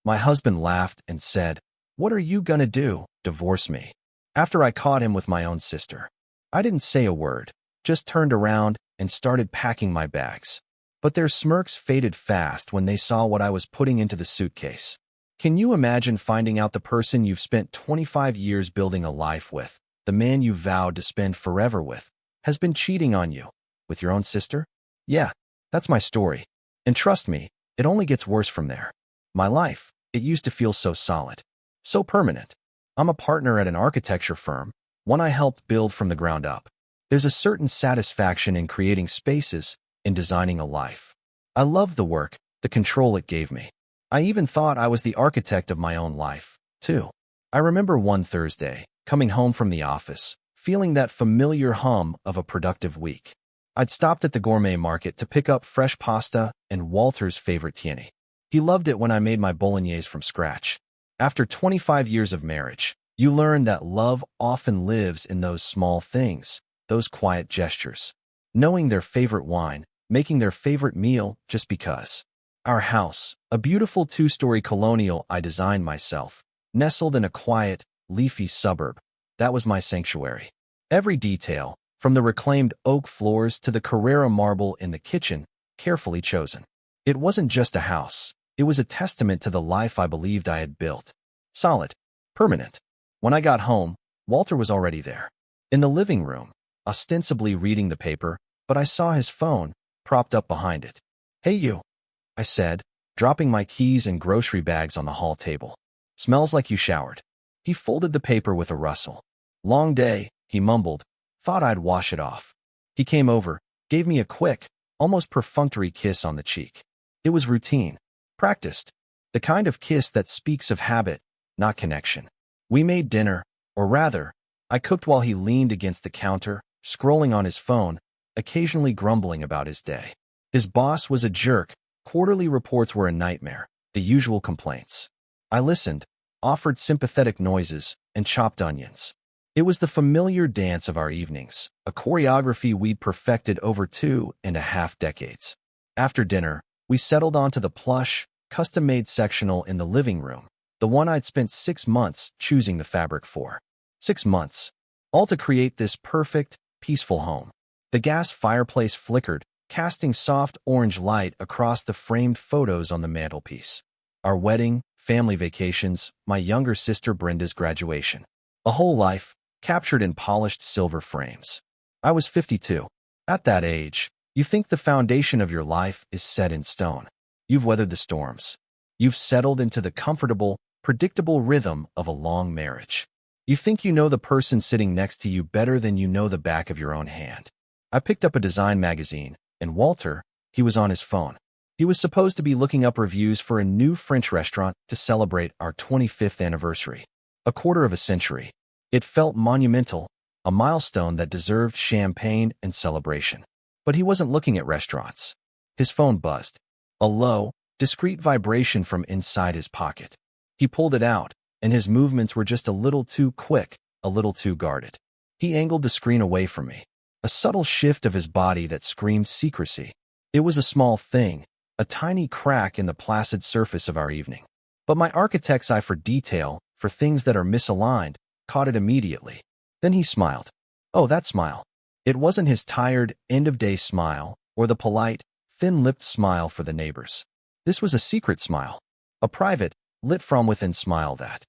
My husband laughed and said, "What are you gonna do? Divorce me?" After I caught him with my own sister. I didn't say a word, just turned around and started packing my bags. But their smirks faded fast when they saw what I was putting into the suitcase. Can you imagine finding out the person you've spent 25 years building a life with, the man you vowed to spend forever with, has been cheating on you? With your own sister? Yeah, that's my story. And trust me, it only gets worse from there. My life, it used to feel so solid, so permanent. I'm a partner at an architecture firm, one I helped build from the ground up. There's a certain satisfaction in creating spaces, in designing a life. I loved the work, the control it gave me. I even thought I was the architect of my own life, too. I remember one Thursday, coming home from the office, feeling that familiar hum of a productive week. I'd stopped at the gourmet market to pick up fresh pasta and Walter's favorite tieni. He loved it when I made my bolognese from scratch. After 25 years of marriage, you learn that love often lives in those small things, those quiet gestures. Knowing their favorite wine, making their favorite meal just because. Our house, a beautiful two-story colonial I designed myself, nestled in a quiet, leafy suburb. That was my sanctuary. Every detail, from the reclaimed oak floors to the Carrara marble in the kitchen, carefully chosen. It wasn't just a house. It was a testament to the life I believed I had built. Solid. Permanent. When I got home, Walter was already there. In the living room, ostensibly reading the paper, but I saw his phone, propped up behind it. "Hey you," I said, dropping my keys and grocery bags on the hall table. "Smells like you showered." He folded the paper with a rustle. "Long day," he mumbled. Thought I'd wash it off. He came over, gave me a quick, almost perfunctory kiss on the cheek. It was routine. Practiced. The kind of kiss that speaks of habit, not connection. We made dinner, or rather, I cooked while he leaned against the counter, scrolling on his phone, occasionally grumbling about his day. His boss was a jerk, quarterly reports were a nightmare, the usual complaints. I listened, offered sympathetic noises, and chopped onions. It was the familiar dance of our evenings, a choreography we'd perfected over 2.5 decades. After dinner, we settled onto the plush, custom-made sectional in the living room, the one I'd spent 6 months choosing the fabric for. 6 months. All to create this perfect, peaceful home. The gas fireplace flickered, casting soft orange light across the framed photos on the mantelpiece. Our wedding, family vacations, my younger sister Brenda's graduation. A whole life, captured in polished silver frames. I was 52. At that age, you think the foundation of your life is set in stone. You've weathered the storms. You've settled into the comfortable, predictable rhythm of a long marriage. You think you know the person sitting next to you better than you know the back of your own hand. I picked up a design magazine, and Walter, he was on his phone. He was supposed to be looking up reviews for a new French restaurant to celebrate our 25th anniversary. A quarter of a century. It felt monumental, a milestone that deserved champagne and celebration. But he wasn't looking at restaurants. His phone buzzed. A low, discreet vibration from inside his pocket. He pulled it out, and his movements were just a little too quick, a little too guarded. He angled the screen away from me. A subtle shift of his body that screamed secrecy. It was a small thing, a tiny crack in the placid surface of our evening. But my architect's eye for detail, for things that are misaligned, caught it immediately. Then he smiled. Oh, that smile. It wasn't his tired, end-of-day smile, or the polite, thin-lipped smile for the neighbors. This was a secret smile. A private, lit-from-within smile that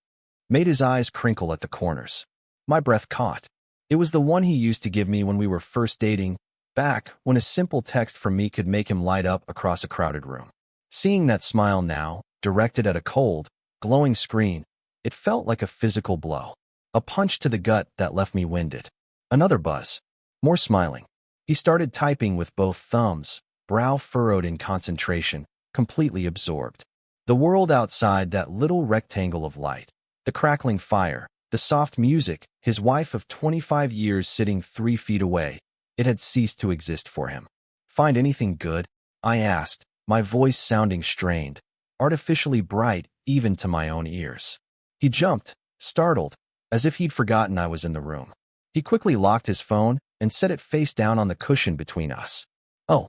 made his eyes crinkle at the corners. My breath caught. It was the one he used to give me when we were first dating, back when a simple text from me could make him light up across a crowded room. Seeing that smile now, directed at a cold, glowing screen, it felt like a physical blow. A punch to the gut that left me winded. Another buzz. More smiling. He started typing with both thumbs, brow furrowed in concentration, completely absorbed. The world outside that little rectangle of light, the crackling fire, the soft music, his wife of 25 years sitting 3 feet away, it had ceased to exist for him. "Find anything good?" I asked, my voice sounding strained, artificially bright even to my own ears. He jumped, startled, as if he'd forgotten I was in the room. He quickly locked his phone and set it face down on the cushion between us. "Oh,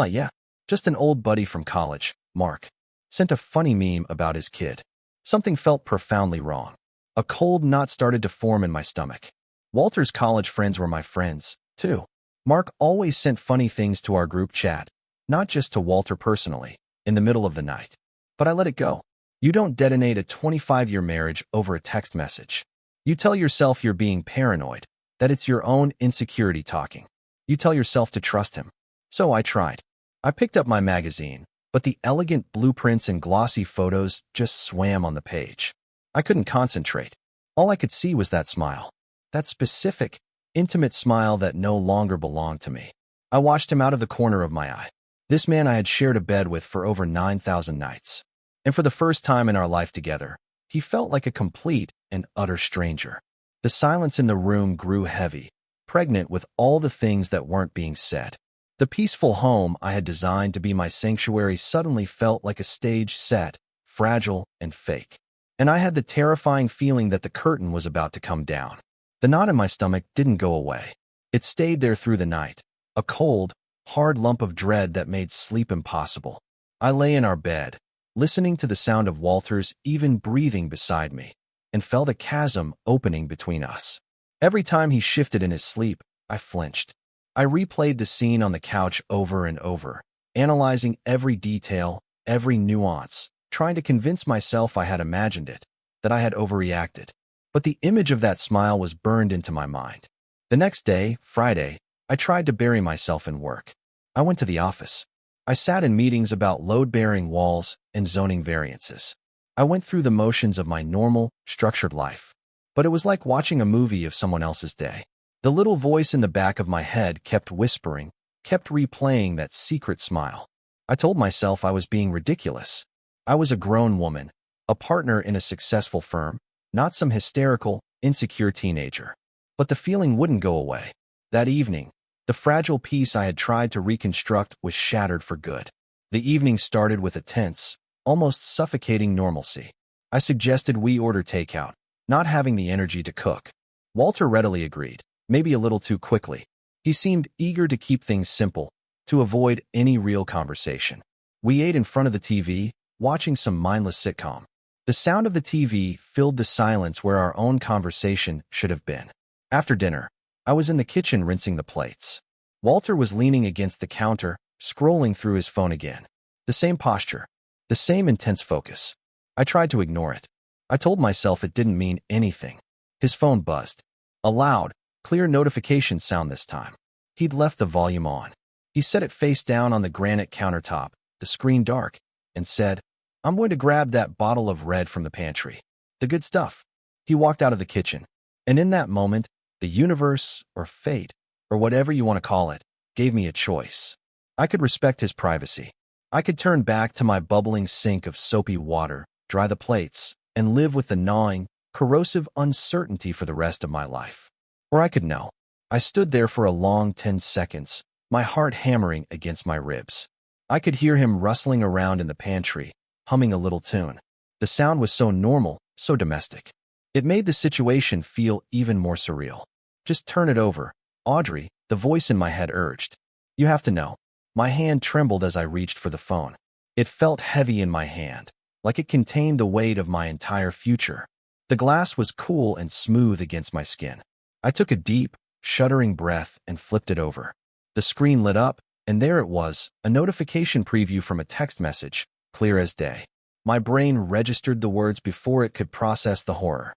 yeah, just an old buddy from college, Mark." sent a funny meme about his kid. Something felt profoundly wrong. A cold knot started to form in my stomach. Walter's college friends were my friends, too. Mark always sent funny things to our group chat, not just to Walter personally, in the middle of the night. But I let it go. You don't detonate a 25-year marriage over a text message. You tell yourself you're being paranoid, that it's your own insecurity talking. You tell yourself to trust him. So I tried. I picked up my magazine, but the elegant blueprints and glossy photos just swam on the page. I couldn't concentrate. All I could see was that smile. That specific, intimate smile that no longer belonged to me. I watched him out of the corner of my eye. This man I had shared a bed with for over 9,000 nights. And for the first time in our life together, he felt like a complete and utter stranger. The silence in the room grew heavy, pregnant with all the things that weren't being said. The peaceful home I had designed to be my sanctuary suddenly felt like a stage set, fragile and fake. And I had the terrifying feeling that the curtain was about to come down. The knot in my stomach didn't go away. It stayed there through the night, a cold, hard lump of dread that made sleep impossible. I lay in our bed, listening to the sound of Walter's even breathing beside me, and felt a chasm opening between us. Every time he shifted in his sleep, I flinched. I replayed the scene on the couch over and over, analyzing every detail, every nuance, trying to convince myself I had imagined it, that I had overreacted. But the image of that smile was burned into my mind. The next day, Friday, I tried to bury myself in work. I went to the office. I sat in meetings about load-bearing walls and zoning variances. I went through the motions of my normal, structured life. But it was like watching a movie of someone else's day. The little voice in the back of my head kept whispering, kept replaying that secret smile. I told myself I was being ridiculous. I was a grown woman, a partner in a successful firm, not some hysterical, insecure teenager. But the feeling wouldn't go away. That evening, the fragile peace I had tried to reconstruct was shattered for good. The evening started with a tense, almost suffocating normalcy. I suggested we order takeout, not having the energy to cook. Walter readily agreed, maybe a little too quickly. He seemed eager to keep things simple, to avoid any real conversation. We ate in front of the TV, watching some mindless sitcom. The sound of the TV filled the silence where our own conversation should have been. After dinner, I was in the kitchen rinsing the plates. Walter was leaning against the counter, scrolling through his phone again. The same posture, the same intense focus. I tried to ignore it. I told myself it didn't mean anything. His phone buzzed. A loud, clear notification sound this time. He'd left the volume on. He set it face down on the granite countertop, the screen dark, and said, "I'm going to grab that bottle of red from the pantry. The good stuff." He walked out of the kitchen. And in that moment, the universe, or fate, or whatever you want to call it, gave me a choice. I could respect his privacy. I could turn back to my bubbling sink of soapy water, dry the plates, and live with the gnawing, corrosive uncertainty for the rest of my life. Or I could know. I stood there for a long 10 seconds, my heart hammering against my ribs. I could hear him rustling around in the pantry, humming a little tune. The sound was so normal, so domestic. It made the situation feel even more surreal. "Just turn it over, Audrey," the voice in my head urged. You have to know. My hand trembled as I reached for the phone. It felt heavy in my hand, like it contained the weight of my entire future. The glass was cool and smooth against my skin. I took a deep, shuddering breath and flipped it over. The screen lit up, and there it was, a notification preview from a text message, clear as day. My brain registered the words before it could process the horror.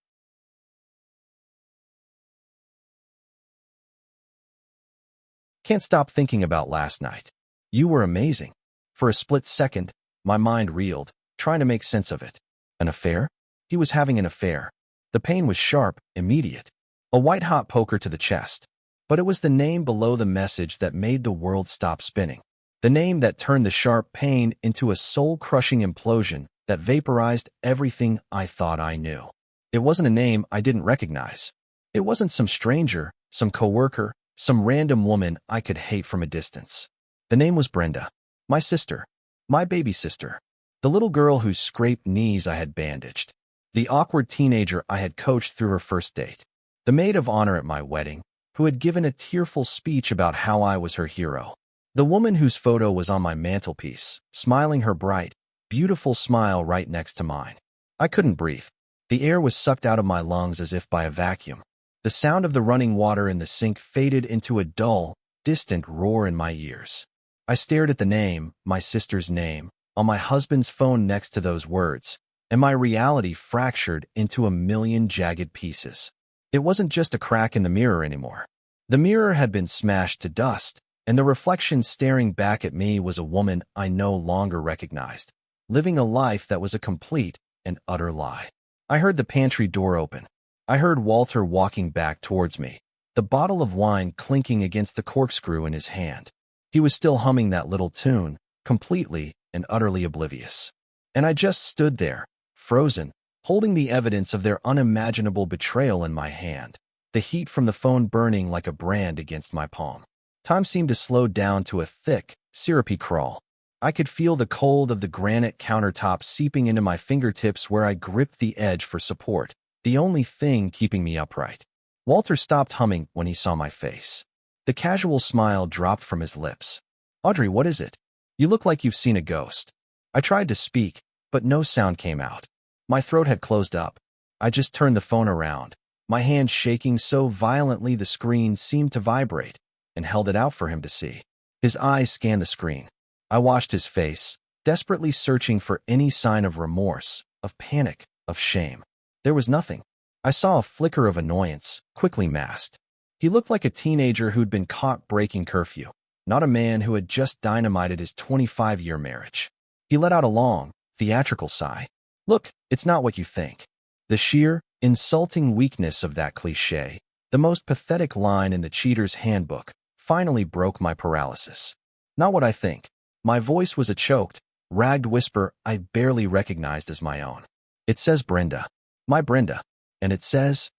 "Can't stop thinking about last night. You were amazing." For a split second, my mind reeled, trying to make sense of it. An affair? He was having an affair. The pain was sharp, immediate. A white-hot poker to the chest. But it was the name below the message that made the world stop spinning. The name that turned the sharp pain into a soul-crushing implosion that vaporized everything I thought I knew. It wasn't a name I didn't recognize. It wasn't some stranger, some coworker, some random woman I could hate from a distance. The name was Brenda, my sister, my baby sister, the little girl whose scraped knees I had bandaged, the awkward teenager I had coached through her first date, the maid of honor at my wedding, who had given a tearful speech about how I was her hero, the woman whose photo was on my mantelpiece, smiling her bright, beautiful smile right next to mine. I couldn't breathe. The air was sucked out of my lungs as if by a vacuum. The sound of the running water in the sink faded into a dull, distant roar in my ears. I stared at the name, my sister's name, on my husband's phone next to those words, and my reality fractured into a million jagged pieces. It wasn't just a crack in the mirror anymore. The mirror had been smashed to dust, and the reflection staring back at me was a woman I no longer recognized, living a life that was a complete and utter lie. I heard the pantry door open. I heard Walter walking back towards me, the bottle of wine clinking against the corkscrew in his hand. He was still humming that little tune, completely and utterly oblivious. And I just stood there, frozen, holding the evidence of their unimaginable betrayal in my hand, the heat from the phone burning like a brand against my palm. Time seemed to slow down to a thick, syrupy crawl. I could feel the cold of the granite countertop seeping into my fingertips where I gripped the edge for support, the only thing keeping me upright. Walter stopped humming when he saw my face. The casual smile dropped from his lips. "Audrey, what is it? You look like you've seen a ghost." I tried to speak, but no sound came out. My throat had closed up. I just turned the phone around, my hand shaking so violently the screen seemed to vibrate, and held it out for him to see. His eyes scanned the screen. I watched his face, desperately searching for any sign of remorse, of panic, of shame. There was nothing. I saw a flicker of annoyance, quickly masked. He looked like a teenager who'd been caught breaking curfew, not a man who had just dynamited his 25-year marriage. He let out a long, theatrical sigh. "Look, it's not what you think." The sheer, insulting weakness of that cliché, the most pathetic line in the cheater's handbook, finally broke my paralysis. "Not what I think." My voice was a choked, ragged whisper I barely recognized as my own. "It says Brenda. My Brenda. And it says,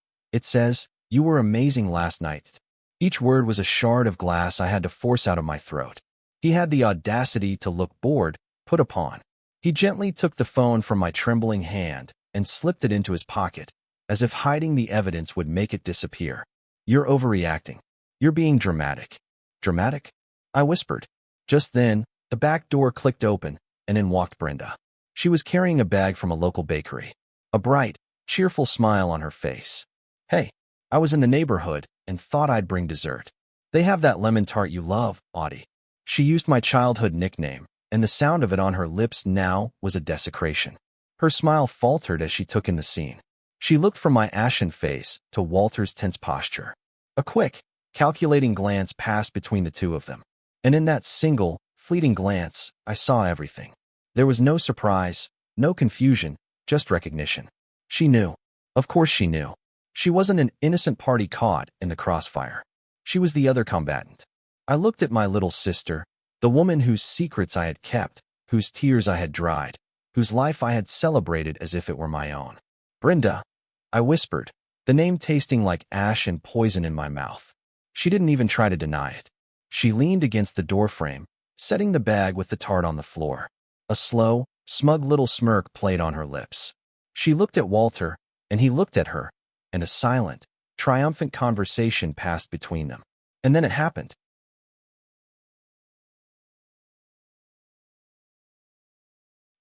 you were amazing last night." Each word was a shard of glass I had to force out of my throat. He had the audacity to look bored, put upon. He gently took the phone from my trembling hand and slipped it into his pocket, as if hiding the evidence would make it disappear. "You're overreacting. You're being dramatic." "Dramatic?" I whispered. Just then, the back door clicked open, and in walked Brenda. She was carrying a bag from a local bakery, a bright, cheerful smile on her face. "Hey, I was in the neighborhood and thought I'd bring dessert. They have that lemon tart you love, Audie." She used my childhood nickname, and the sound of it on her lips now was a desecration. Her smile faltered as she took in the scene. She looked from my ashen face to Walter's tense posture. A quick, calculating glance passed between the two of them, and in that single, fleeting glance, I saw everything. There was no surprise, no confusion, just recognition. She knew. Of course she knew. She wasn't an innocent party caught in the crossfire. She was the other combatant. I looked at my little sister, the woman whose secrets I had kept, whose tears I had dried, whose life I had celebrated as if it were my own. "Brenda," I whispered, the name tasting like ash and poison in my mouth. She didn't even try to deny it. She leaned against the doorframe, setting the bag with the tart on the floor. A slow, smug little smirk played on her lips. She looked at Walter, and he looked at her, and a silent, triumphant conversation passed between them. And then it happened.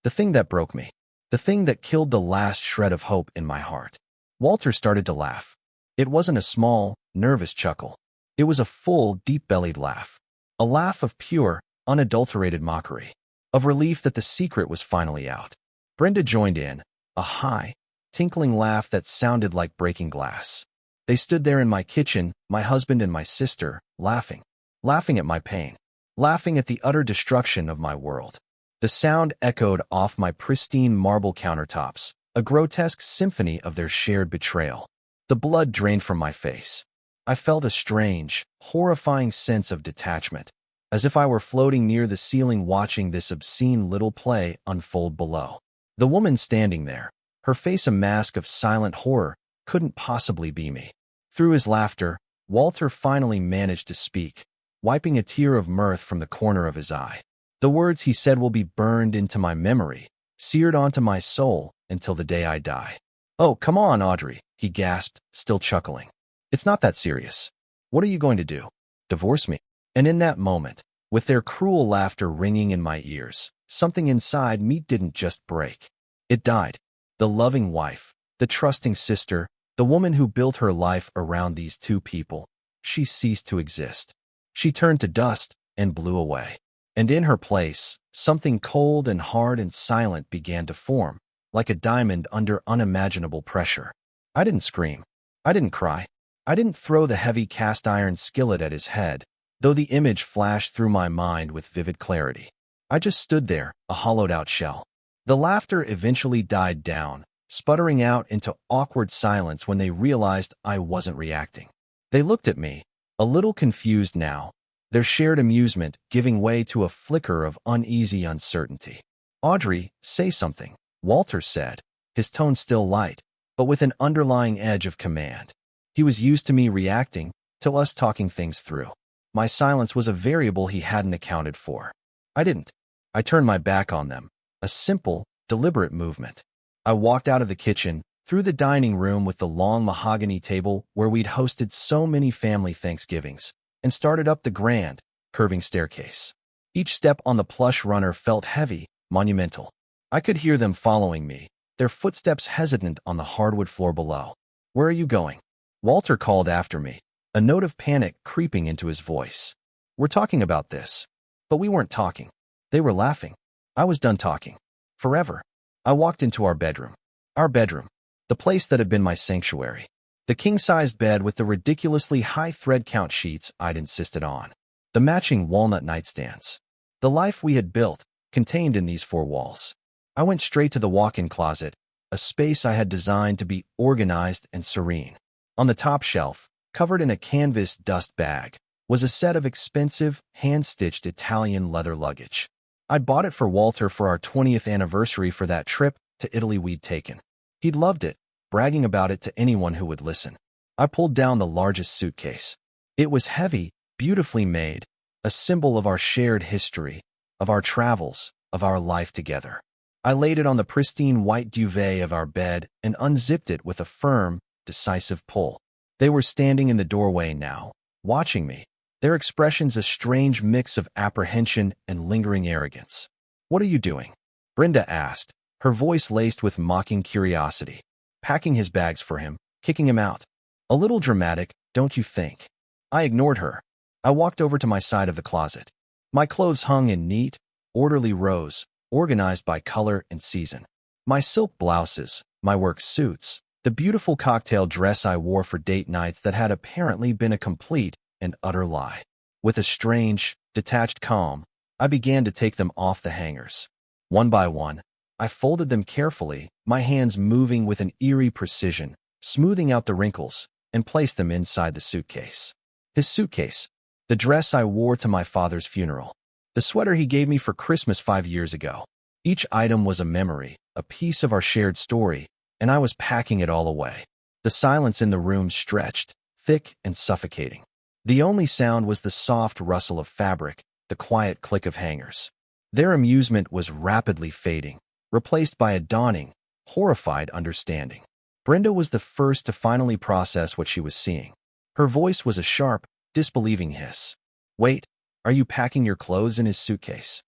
The thing that broke me. The thing that killed the last shred of hope in my heart. Walter started to laugh. It wasn't a small, nervous chuckle. It was a full, deep-bellied laugh. A laugh of pure, unadulterated mockery. Of relief that the secret was finally out. Brenda joined in, a high, tinkling laugh that sounded like breaking glass. They stood there in my kitchen, my husband and my sister, laughing. Laughing at my pain. Laughing at the utter destruction of my world. The sound echoed off my pristine marble countertops, a grotesque symphony of their shared betrayal. The blood drained from my face. I felt a strange, horrifying sense of detachment, as if I were floating near the ceiling watching this obscene little play unfold below. The woman standing there, her face a mask of silent horror, couldn't possibly be me. Through his laughter, Walter finally managed to speak, wiping a tear of mirth from the corner of his eye. The words he said will be burned into my memory, seared onto my soul until the day I die. "Oh, come on, Audrey," he gasped, still chuckling. "It's not that serious. What are you going to do? Divorce me?" And in that moment, with their cruel laughter ringing in my ears. Something inside me didn't just break. It died. The loving wife, the trusting sister, the woman who built her life around these two people, she ceased to exist. She turned to dust and blew away. And in her place, something cold and hard and silent began to form, like a diamond under unimaginable pressure. I didn't scream. I didn't cry. I didn't throw the heavy cast-iron skillet at his head, though the image flashed through my mind with vivid clarity. I just stood there, a hollowed-out shell. The laughter eventually died down, sputtering out into awkward silence when they realized I wasn't reacting. They looked at me, a little confused now, their shared amusement giving way to a flicker of uneasy uncertainty. "Audrey, say something," Walter said, his tone still light, but with an underlying edge of command. He was used to me reacting, to us talking things through. My silence was a variable he hadn't accounted for. I didn't. I turned my back on them, a simple, deliberate movement. I walked out of the kitchen, through the dining room with the long mahogany table where we'd hosted so many family Thanksgivings, and started up the grand, curving staircase. Each step on the plush runner felt heavy, monumental. I could hear them following me, their footsteps hesitant on the hardwood floor below. "Where are you going?" Walter called after me, a note of panic creeping into his voice. "We're talking about this." But we weren't talking. They were laughing. I was done talking. Forever. I walked into our bedroom. Our bedroom. The place that had been my sanctuary. The king-sized bed with the ridiculously high thread count sheets I'd insisted on. The matching walnut nightstands. The life we had built, contained in these four walls. I went straight to the walk-in closet, a space I had designed to be organized and serene. On the top shelf, covered in a canvas dust bag, was a set of expensive, hand-stitched Italian leather luggage. I'd bought it for Walter for our 20th anniversary for that trip to Italy we'd taken. He'd loved it, bragging about it to anyone who would listen. I pulled down the largest suitcase. It was heavy, beautifully made, a symbol of our shared history, of our travels, of our life together. I laid it on the pristine white duvet of our bed and unzipped it with a firm, decisive pull. They were standing in the doorway now, watching me, their expressions a strange mix of apprehension and lingering arrogance. "What are you doing?" Brenda asked, her voice laced with mocking curiosity. "Packing his bags for him, kicking him out." A little dramatic, don't you think? I ignored her. I walked over to my side of the closet. My clothes hung in neat, orderly rows, organized by color and season. My silk blouses, my work suits, the beautiful cocktail dress I wore for date nights that had apparently been a complete and utter lie. With a strange, detached calm, I began to take them off the hangers. One by one, I folded them carefully, my hands moving with an eerie precision, smoothing out the wrinkles, and placed them inside the suitcase. His suitcase, the dress I wore to my father's funeral, the sweater he gave me for Christmas 5 years ago. Each item was a memory, a piece of our shared story, and I was packing it all away. The silence in the room stretched, thick and suffocating. The only sound was the soft rustle of fabric, the quiet click of hangers. Their amusement was rapidly fading, replaced by a dawning, horrified understanding. Brenda was the first to finally process what she was seeing. Her voice was a sharp, disbelieving hiss. "Wait, are you packing your clothes in his suitcase?"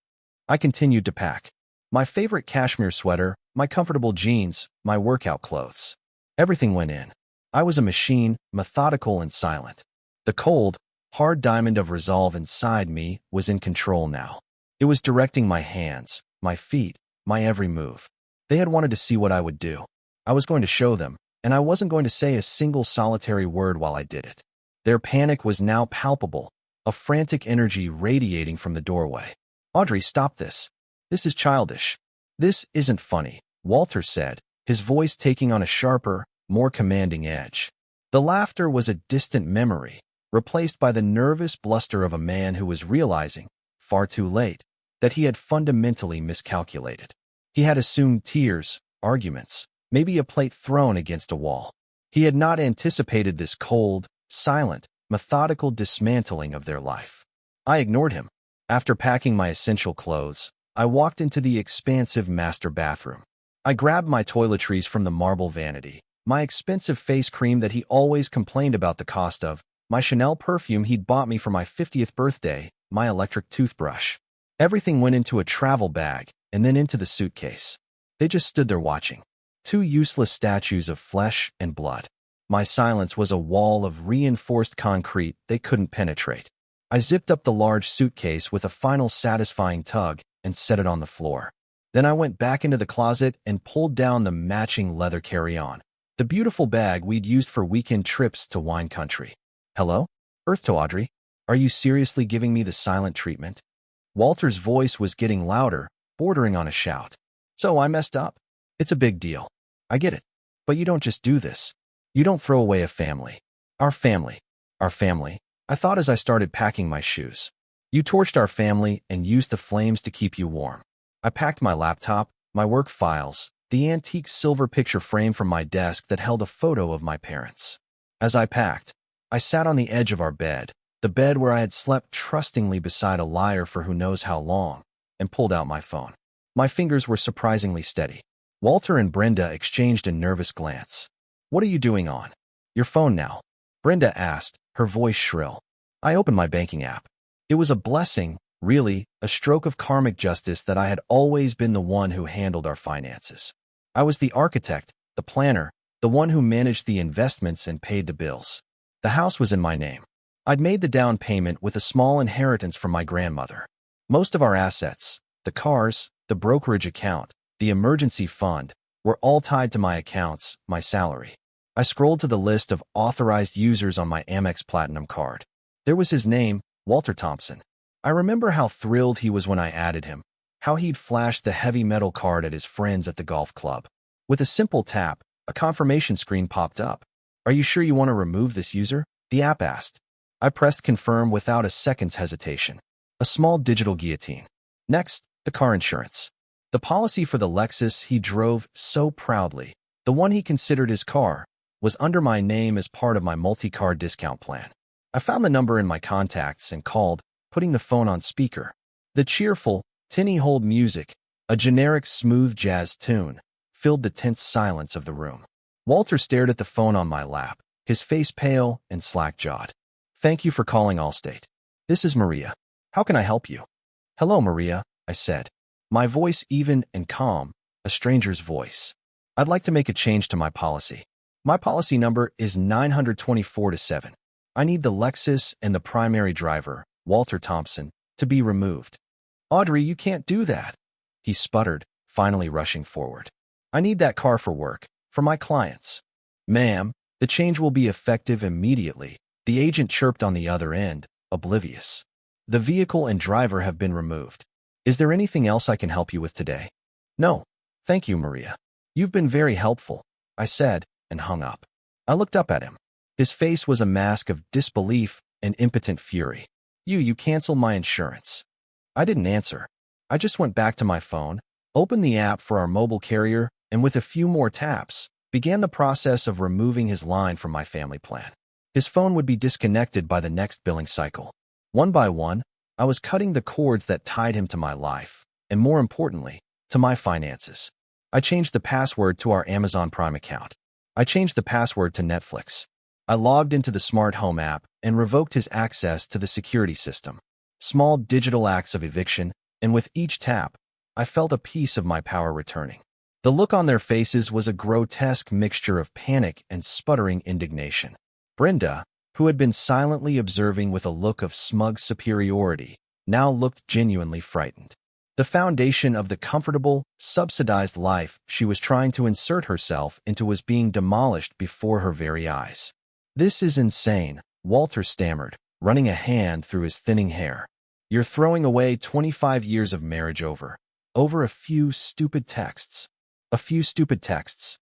I continued to pack. My favorite cashmere sweater, my comfortable jeans, my workout clothes. Everything went in. I was a machine, methodical and silent. The cold, hard diamond of resolve inside me was in control now. It was directing my hands, my feet, my every move. They had wanted to see what I would do. I was going to show them, and I wasn't going to say a single solitary word while I did it. Their panic was now palpable, a frantic energy radiating from the doorway. "Audrey, stop this. This is childish. This isn't funny," Walter said, his voice taking on a sharper, more commanding edge. The laughter was a distant memory, replaced by the nervous bluster of a man who was realizing, far too late, that he had fundamentally miscalculated. He had assumed tears, arguments, maybe a plate thrown against a wall. He had not anticipated this cold, silent, methodical dismantling of their life. I ignored him. After packing my essential clothes, I walked into the expansive master bathroom. I grabbed my toiletries from the marble vanity, my expensive face cream that he always complained about the cost of, my Chanel perfume he'd bought me for my 50th birthday, my electric toothbrush. Everything went into a travel bag and then into the suitcase. They just stood there watching. Two useless statues of flesh and blood. My silence was a wall of reinforced concrete they couldn't penetrate. I zipped up the large suitcase with a final satisfying tug and set it on the floor. Then I went back into the closet and pulled down the matching leather carry-on, the beautiful bag we'd used for weekend trips to wine country. Hello? Earth to Audrey. Are you seriously giving me the silent treatment? Walter's voice was getting louder, bordering on a shout. So I messed up. It's a big deal. I get it. But you don't just do this. You don't throw away a family. Our family. Our family. I thought as I started packing my shoes. You torched our family and used the flames to keep you warm. I packed my laptop, my work files, the antique silver picture frame from my desk that held a photo of my parents. As I packed, I sat on the edge of our bed, the bed where I had slept trustingly beside a liar for who knows how long, and pulled out my phone. My fingers were surprisingly steady. Walter and Brenda exchanged a nervous glance. What are you doing on your phone now? Brenda asked, her voice shrill. I opened my banking app. It was a blessing, really, a stroke of karmic justice that I had always been the one who handled our finances. I was the architect, the planner, the one who managed the investments and paid the bills. The house was in my name. I'd made the down payment with a small inheritance from my grandmother. Most of our assets, the cars, the brokerage account, the emergency fund, were all tied to my accounts, my salary. I scrolled to the list of authorized users on my Amex Platinum card. There was his name, Walter Thompson. I remember how thrilled he was when I added him, how he'd flashed the heavy metal card at his friends at the golf club. With a simple tap, a confirmation screen popped up. Are you sure you want to remove this user? The app asked. I pressed confirm without a second's hesitation. A small digital guillotine. Next, the car insurance. The policy for the Lexus he drove so proudly, the one he considered his car, was under my name as part of my multi-car discount plan. I found the number in my contacts and called, putting the phone on speaker. The cheerful, tinny-hold music, a generic smooth jazz tune, filled the tense silence of the room. Walter stared at the phone on my lap, his face pale and slack-jawed. Thank you for calling Allstate. This is Maria. How can I help you? Hello, Maria, I said. My voice even and calm, a stranger's voice. I'd like to make a change to my policy. My policy number is 924-7. I need the Lexus and the primary driver, Walter Thompson, to be removed. Audrey, you can't do that. He sputtered, finally rushing forward. I need that car for work, for my clients. Ma'am, the change will be effective immediately, the agent chirped on the other end, oblivious. The vehicle and driver have been removed. Is there anything else I can help you with today? No. Thank you, Maria. You've been very helpful, I said, and hung up. I looked up at him. His face was a mask of disbelief and impotent fury. You canceled my insurance. I didn't answer. I just went back to my phone, opened the app for our mobile carrier, and with a few more taps, began the process of removing his line from my family plan. His phone would be disconnected by the next billing cycle. One by one, I was cutting the cords that tied him to my life, and more importantly, to my finances. I changed the password to our Amazon Prime account. I changed the password to Netflix. I logged into the smart home app and revoked his access to the security system. Small digital acts of eviction, and with each tap, I felt a piece of my power returning. The look on their faces was a grotesque mixture of panic and sputtering indignation. Brenda, who had been silently observing with a look of smug superiority, now looked genuinely frightened. The foundation of the comfortable, subsidized life she was trying to insert herself into was being demolished before her very eyes. This is insane, Walter stammered, running a hand through his thinning hair. You're throwing away 25 years of marriage over a few stupid texts. A few stupid texts.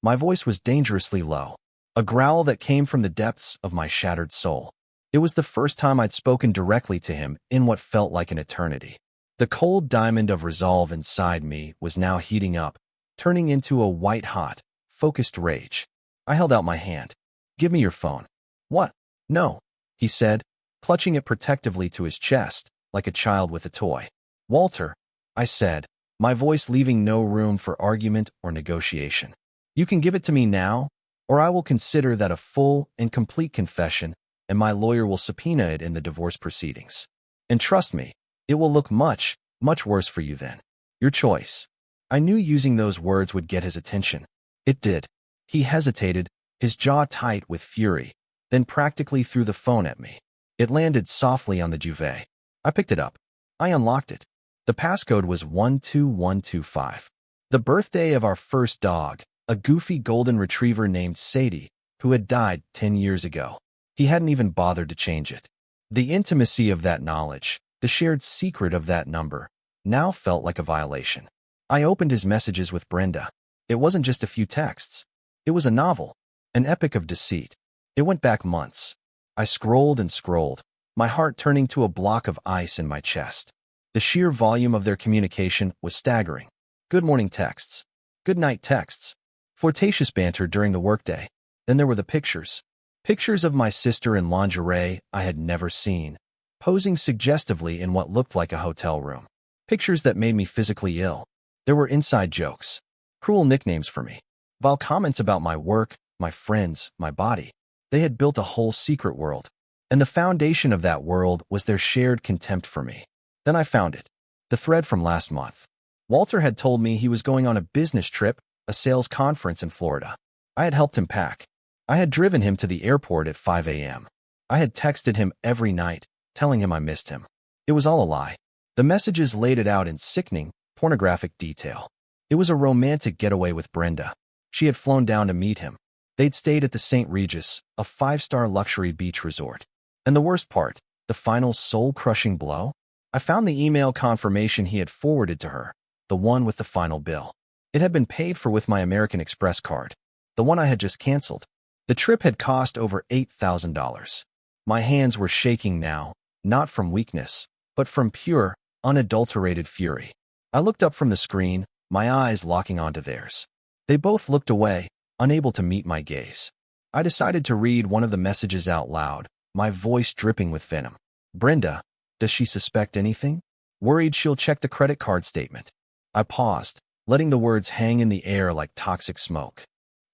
My voice was dangerously low, a growl that came from the depths of my shattered soul. It was the first time I'd spoken directly to him in what felt like an eternity. The cold diamond of resolve inside me was now heating up, turning into a white-hot, focused rage. I held out my hand. Give me your phone. What? No, he said, clutching it protectively to his chest, like a child with a toy. Walter, I said, my voice leaving no room for argument or negotiation. You can give it to me now, or I will consider that a full and complete confession, and my lawyer will subpoena it in the divorce proceedings. And trust me, it will look much, much worse for you then. Your choice. I knew using those words would get his attention. It did. He hesitated, his jaw tight with fury, then practically threw the phone at me. It landed softly on the duvet. I picked it up. I unlocked it. The passcode was 12125. The birthday of our first dog, a goofy golden retriever named Sadie, who had died 10 years ago. He hadn't even bothered to change it. The intimacy of that knowledge, the shared secret of that number, now felt like a violation. I opened his messages with Brenda. It wasn't just a few texts. It was a novel, an epic of deceit. It went back months. I scrolled and scrolled, my heart turning to a block of ice in my chest. The sheer volume of their communication was staggering. Good morning texts. Good night texts. Flirtatious banter during the workday. Then there were the pictures. Pictures of my sister in lingerie I had never seen, posing suggestively in what looked like a hotel room. Pictures that made me physically ill. There were inside jokes, cruel nicknames for me, vile comments about my work, my friends, my body. They had built a whole secret world, and the foundation of that world was their shared contempt for me. Then I found it, the thread from last month. Walter had told me he was going on a business trip, a sales conference in Florida. I had helped him pack. I had driven him to the airport at 5 a.m. I had texted him every night, telling him I missed him. It was all a lie. The messages laid it out in sickening, pornographic detail. It was a romantic getaway with Brenda. She had flown down to meet him. They'd stayed at the St. Regis, a 5-star luxury beach resort. And the worst part, the final soul-crushing blow? I found the email confirmation he had forwarded to her, the one with the final bill. It had been paid for with my American Express card, the one I had just canceled. The trip had cost over $8,000. My hands were shaking now, not from weakness, but from pure, unadulterated fury. I looked up from the screen, my eyes locking onto theirs. They both looked away, unable to meet my gaze. I decided to read one of the messages out loud, my voice dripping with venom. Brenda, does she suspect anything? Worried she'll check the credit card statement. I paused, letting the words hang in the air like toxic smoke.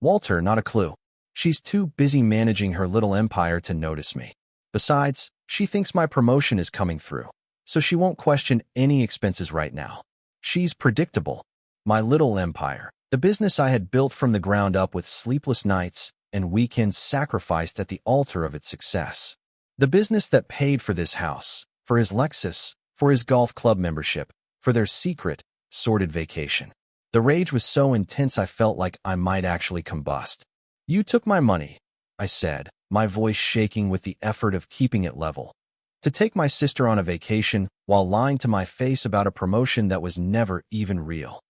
Walter, not a clue. She's too busy managing her little empire to notice me. Besides, she thinks my promotion is coming through, so she won't question any expenses right now. She's predictable. My little empire, the business I had built from the ground up with sleepless nights and weekends sacrificed at the altar of its success. The business that paid for this house, for his Lexus, for his golf club membership, for their secret, sordid vacation. The rage was so intense I felt like I might actually combust. You took my money, I said, my voice shaking with the effort of keeping it level. To take my sister on a vacation while lying to my face about a promotion that was never even real.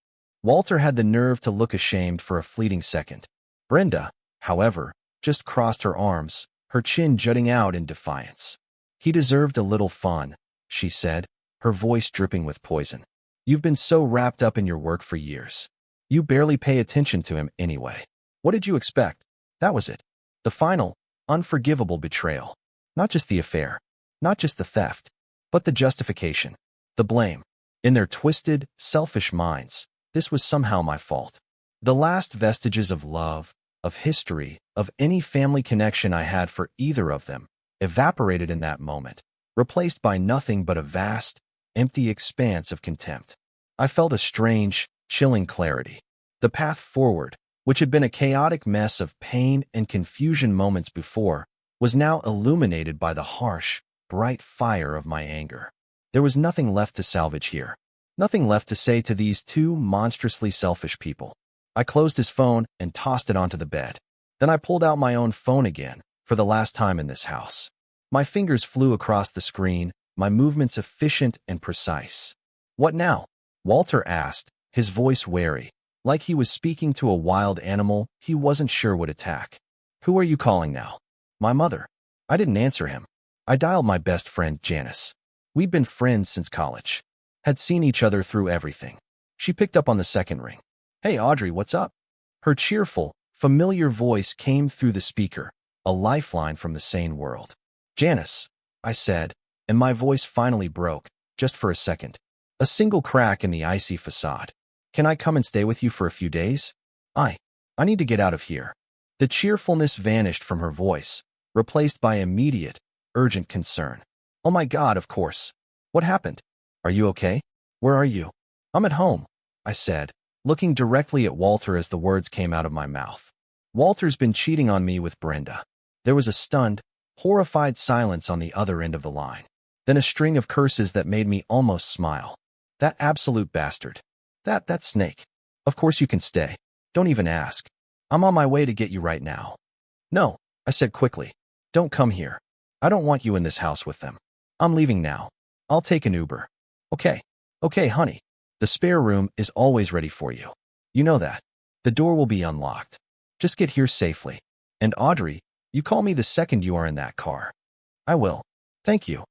Walter had the nerve to look ashamed for a fleeting second. Brenda, however, just crossed her arms, her chin jutting out in defiance. He deserved a little fun, she said, her voice dripping with poison. You've been so wrapped up in your work for years. You barely pay attention to him anyway. What did you expect? That was it. The final, unforgivable betrayal. Not just the affair, not just the theft, but the justification, the blame. In their twisted, selfish minds, this was somehow my fault. The last vestiges of love, of history, of any family connection I had for either of them, evaporated in that moment, replaced by nothing but a vast, empty expanse of contempt. I felt a strange, chilling clarity. The path forward, which had been a chaotic mess of pain and confusion moments before, was now illuminated by the harsh, bright fire of my anger. There was nothing left to salvage here. Nothing left to say to these two monstrously selfish people. I closed his phone and tossed it onto the bed. Then I pulled out my own phone again, for the last time in this house. My fingers flew across the screen, my movements efficient and precise. What now? Walter asked, his voice wary, like he was speaking to a wild animal he wasn't sure would attack. Who are you calling now? My mother. I didn't answer him. I dialed my best friend, Janice. We'd been friends since college. Had seen each other through everything. She picked up on the second ring. Hey, Audrey, what's up? Her cheerful, familiar voice came through the speaker, a lifeline from the sane world. Janice, I said, and my voice finally broke, just for a second. A single crack in the icy facade. Can I come and stay with you for a few days? I need to get out of here. The cheerfulness vanished from her voice, replaced by immediate, urgent concern. Oh my God, of course. What happened? Are you okay? Where are you? I'm at home, I said, looking directly at Walter as the words came out of my mouth. Walter's been cheating on me with Brenda. There was a stunned, horrified silence on the other end of the line. Then a string of curses that made me almost smile. That absolute bastard. That snake. Of course you can stay. Don't even ask. I'm on my way to get you right now. No, I said quickly. Don't come here. I don't want you in this house with them. I'm leaving now. I'll take an Uber. Okay. Okay, honey. The spare room is always ready for you. You know that. The door will be unlocked. Just get here safely. And Audrey, you call me the second you are in that car. I will. Thank you.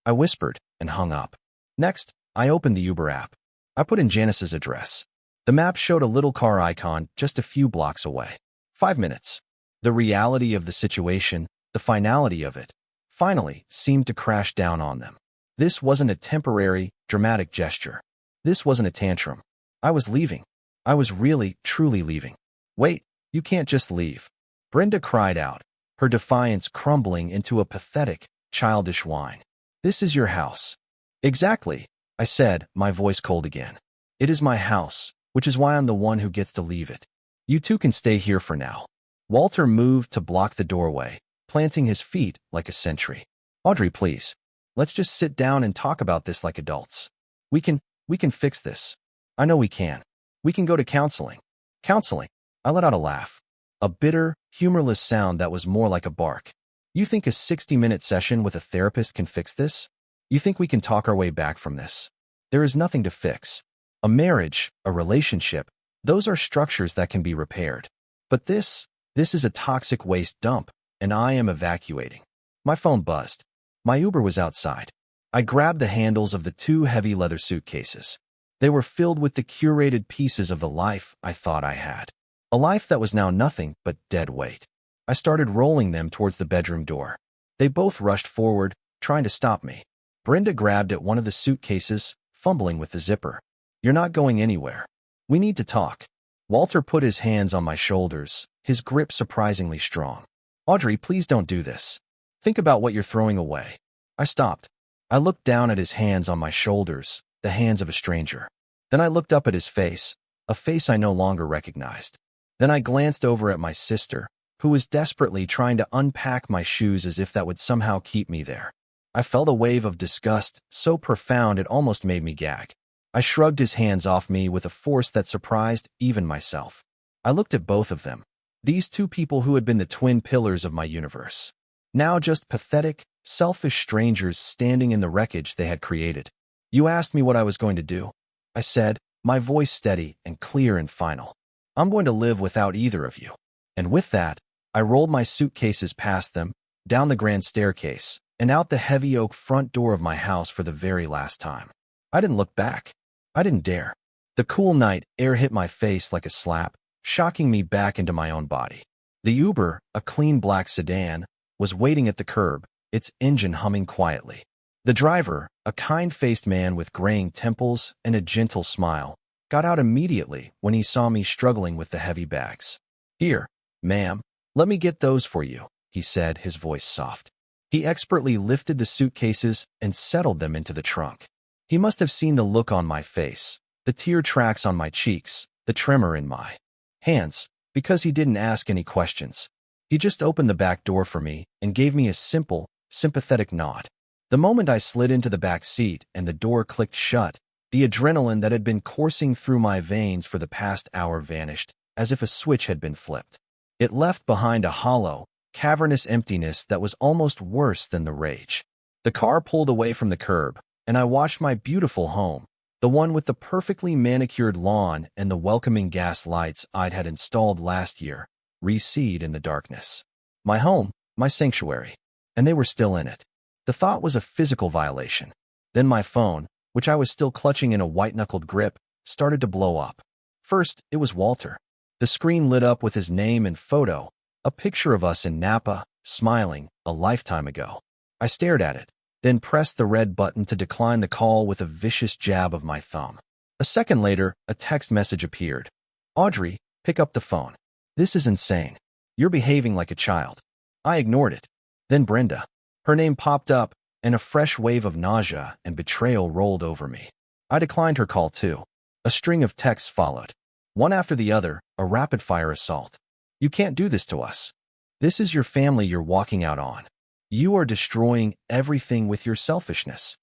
I whispered and hung up. Next, I opened the Uber app. I put in Janice's address. The map showed a little car icon just a few blocks away. 5 minutes. The reality of the situation, the finality of it, finally seemed to crash down on them. This wasn't a temporary, dramatic gesture. This wasn't a tantrum. I was leaving. I was really, truly leaving. Wait, you can't just leave. Brenda cried out, her defiance crumbling into a pathetic, childish whine. This is your house. Exactly, I said, my voice cold again. It is my house, which is why I'm the one who gets to leave it. You two can stay here for now. Walter moved to block the doorway, planting his feet like a sentry. Audrey, please. Let's just sit down and talk about this like adults. We can fix this. I know we can. We can go to counseling. Counseling. I let out a laugh. A bitter, humorless sound that was more like a bark. You think a 60-minute session with a therapist can fix this? You think we can talk our way back from this? There is nothing to fix. A marriage, a relationship, those are structures that can be repaired. But this is a toxic waste dump, and I am evacuating. My phone buzzed. My Uber was outside. I grabbed the handles of the 2 heavy leather suitcases. They were filled with the curated pieces of the life I thought I had. A life that was now nothing but dead weight. I started rolling them towards the bedroom door. They both rushed forward, trying to stop me. Brenda grabbed at one of the suitcases, fumbling with the zipper. You're not going anywhere. We need to talk. Walter put his hands on my shoulders, his grip surprisingly strong. Audrey, please don't do this. Think about what you're throwing away. I stopped. I looked down at his hands on my shoulders, the hands of a stranger. Then I looked up at his face, a face I no longer recognized. Then I glanced over at my sister, who was desperately trying to unpack my shoes as if that would somehow keep me there. I felt a wave of disgust, so profound it almost made me gag. I shrugged his hands off me with a force that surprised even myself. I looked at both of them, these 2 people who had been the twin pillars of my universe. Now just pathetic, selfish strangers standing in the wreckage they had created. You asked me what I was going to do. I said, my voice steady and clear and final. I'm going to live without either of you. And with that, I rolled my suitcases past them, down the grand staircase, and out the heavy oak front door of my house for the very last time. I didn't look back. I didn't dare. The cool night air hit my face like a slap, shocking me back into my own body. The Uber, a clean black sedan, was waiting at the curb, its engine humming quietly. The driver, a kind-faced man with graying temples and a gentle smile, got out immediately when he saw me struggling with the heavy bags. Here, ma'am, let me get those for you, he said, his voice soft. He expertly lifted the suitcases and settled them into the trunk. He must have seen the look on my face, the tear tracks on my cheeks, the tremor in my hands, because he didn't ask any questions. He just opened the back door for me and gave me a simple, sympathetic nod. The moment I slid into the back seat and the door clicked shut, the adrenaline that had been coursing through my veins for the past hour vanished, as if a switch had been flipped. It left behind a hollow, cavernous emptiness that was almost worse than the rage. The car pulled away from the curb, and I watched my beautiful home, the one with the perfectly manicured lawn and the welcoming gas lights I'd had installed last year, recede in the darkness. My home, my sanctuary, and they were still in it. The thought was a physical violation. Then my phone, which I was still clutching in a white-knuckled grip, started to blow up. First, it was Walter. The screen lit up with his name and photo, a picture of us in Napa, smiling, a lifetime ago. I stared at it, then pressed the red button to decline the call with a vicious jab of my thumb. A second later, a text message appeared. Audrey, pick up the phone. This is insane. You're behaving like a child. I ignored it. Then Brenda. Her name popped up, and a fresh wave of nausea and betrayal rolled over me. I declined her call too. A string of texts followed. One after the other, a rapid-fire assault. You can't do this to us. This is your family you're walking out on. You are destroying everything with your selfishness.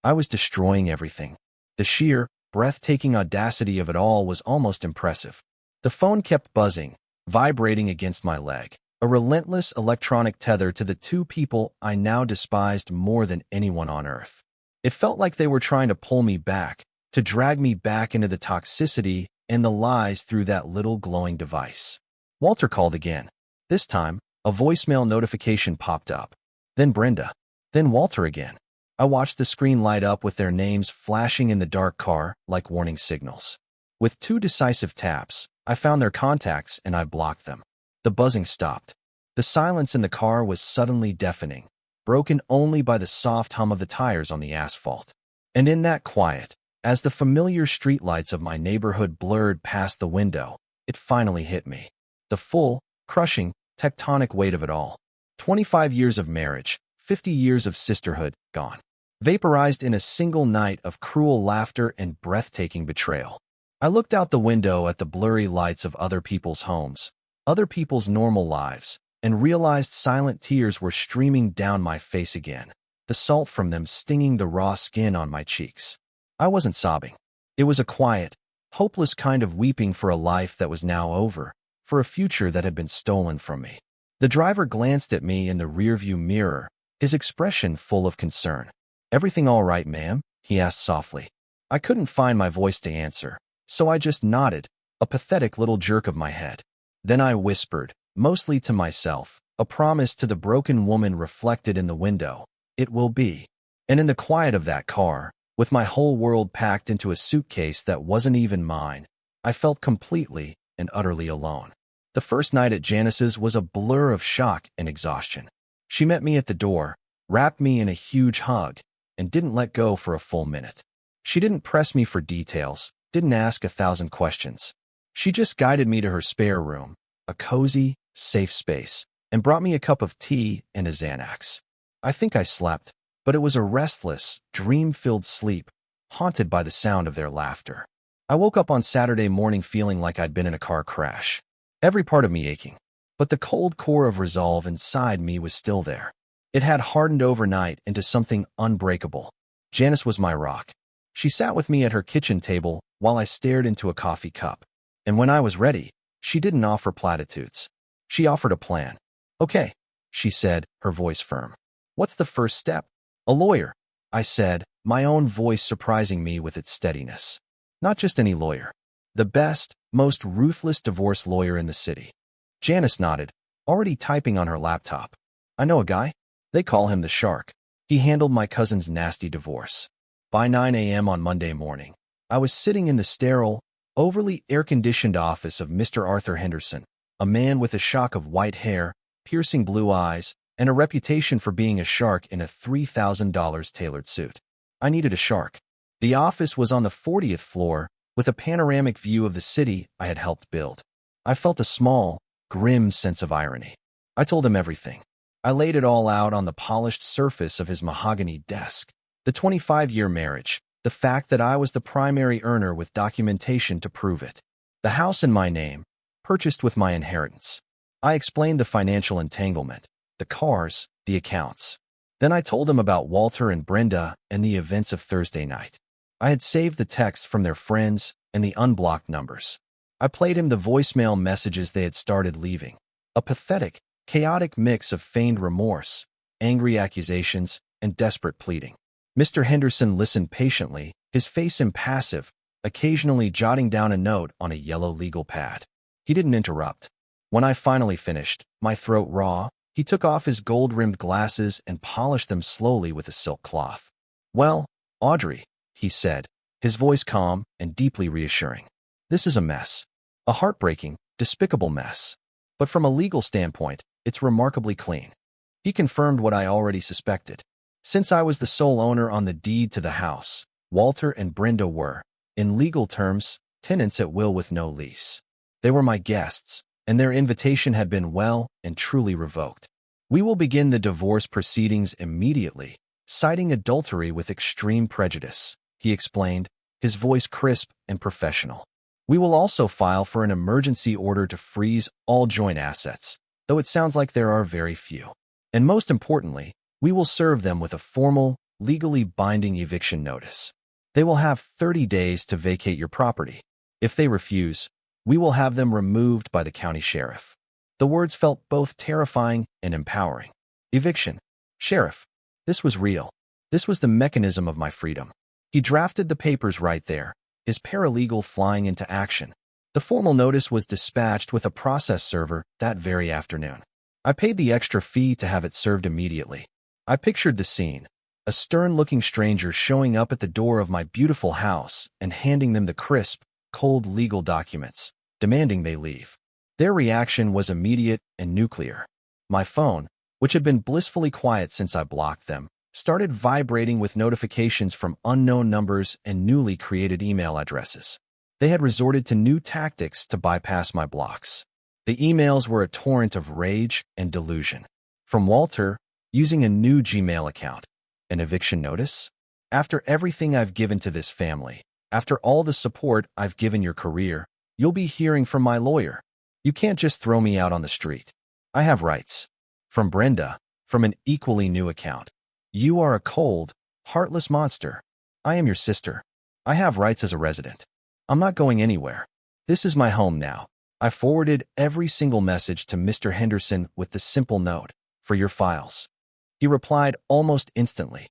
I was destroying everything. The sheer, breathtaking audacity of it all was almost impressive. The phone kept buzzing, vibrating against my leg, a relentless electronic tether to the two people I now despised more than anyone on earth. It felt like they were trying to pull me back, to drag me back into the toxicity and the lies through that little glowing device. Walter called again. This time, a voicemail notification popped up. Then Brenda. Then Walter again. I watched the screen light up with their names flashing in the dark car like warning signals. With 2 decisive taps, I found their contacts and I blocked them. The buzzing stopped. The silence in the car was suddenly deafening, broken only by the soft hum of the tires on the asphalt. And in that quiet, as the familiar streetlights of my neighborhood blurred past the window, it finally hit me. The full, crushing, tectonic weight of it all. 25 years of marriage, 50 years of sisterhood, gone. Vaporized in a single night of cruel laughter and breathtaking betrayal. I looked out the window at the blurry lights of other people's homes, other people's normal lives, and realized silent tears were streaming down my face again, the salt from them stinging the raw skin on my cheeks. I wasn't sobbing. It was a quiet, hopeless kind of weeping for a life that was now over, for a future that had been stolen from me. The driver glanced at me in the rearview mirror, his expression full of concern. "Everything all right, ma'am?" he asked softly. I couldn't find my voice to answer, so I just nodded, a pathetic little jerk of my head. Then I whispered, mostly to myself, a promise to the broken woman reflected in the window. "It will be." And in the quiet of that car, with my whole world packed into a suitcase that wasn't even mine, I felt completely and utterly alone. The first night at Janice's was a blur of shock and exhaustion. She met me at the door, wrapped me in a huge hug, and didn't let go for a full minute. She didn't press me for details, didn't ask 1,000 questions. She just guided me to her spare room, a cozy, safe space, and brought me a cup of tea and a Xanax. I think I slept, but it was a restless, dream-filled sleep, haunted by the sound of their laughter. I woke up on Saturday morning feeling like I'd been in a car crash, every part of me aching. But the cold core of resolve inside me was still there. It had hardened overnight into something unbreakable. Janice was my rock. She sat with me at her kitchen table while I stared into a coffee cup. And when I was ready, she didn't offer platitudes. She offered a plan. "Okay," she said, her voice firm. "What's the first step?" "A lawyer," I said, my own voice surprising me with its steadiness. "Not just any lawyer. The best, most ruthless divorce lawyer in the city." Janice nodded, already typing on her laptop. "I know a guy. They call him the Shark. He handled my cousin's nasty divorce." By 9 a.m. on Monday morning, I was sitting in the sterile, overly air-conditioned office of Mr. Arthur Henderson, a man with a shock of white hair, piercing blue eyes, and a reputation for being a shark in a $3,000 tailored suit. I needed a shark. The office was on the 40th floor, with a panoramic view of the city I had helped build. I felt a small, grim sense of irony. I told him everything. I laid it all out on the polished surface of his mahogany desk. The 25-year marriage, the fact that I was the primary earner with documentation to prove it. The house in my name, purchased with my inheritance. I explained the financial entanglement, the cars, the accounts. Then I told him about Walter and Brenda and the events of Thursday night. I had saved the texts from their friends and the unblocked numbers. I played him the voicemail messages they had started leaving. A pathetic, chaotic mix of feigned remorse, angry accusations, and desperate pleading. Mr. Henderson listened patiently, his face impassive, occasionally jotting down a note on a yellow legal pad. He didn't interrupt. When I finally finished, my throat raw, he took off his gold-rimmed glasses and polished them slowly with a silk cloth. "Well, Audrey," he said, his voice calm and deeply reassuring. "This is a mess. A heartbreaking, despicable mess. But from a legal standpoint, it's remarkably clean." He confirmed what I already suspected. Since I was the sole owner on the deed to the house, Walter and Brenda were, in legal terms, tenants at will with no lease. They were my guests, and their invitation had been well and truly revoked. "We will begin the divorce proceedings immediately," citing adultery with extreme prejudice. He explained, his voice crisp and professional. We will also file for an emergency order to freeze all joint assets, though it sounds like there are very few. And most importantly, we will serve them with a formal, legally binding eviction notice. They will have 30 days to vacate your property. If they refuse, we will have them removed by the county sheriff. The words felt both terrifying and empowering. Eviction. Sheriff. This was real. This was the mechanism of my freedom. He drafted the papers right there, his paralegal flying into action. The formal notice was dispatched with a process server that very afternoon. I paid the extra fee to have it served immediately. I pictured the scene, a stern-looking stranger showing up at the door of my beautiful house and handing them the crisp, cold legal documents, demanding they leave. Their reaction was immediate and nuclear. My phone, which had been blissfully quiet since I blocked them, started vibrating with notifications from unknown numbers and newly created email addresses. They had resorted to new tactics to bypass my blocks. The emails were a torrent of rage and delusion. From Walter, using a new Gmail account. An eviction notice? After everything I've given to this family, after all the support I've given your career, you'll be hearing from my lawyer. You can't just throw me out on the street. I have rights. From Brenda, from an equally new account. You are a cold, heartless monster. I am your sister. I have rights as a resident. I'm not going anywhere. This is my home now. I forwarded every single message to Mr. Henderson with the simple note, for your files. He replied almost instantly.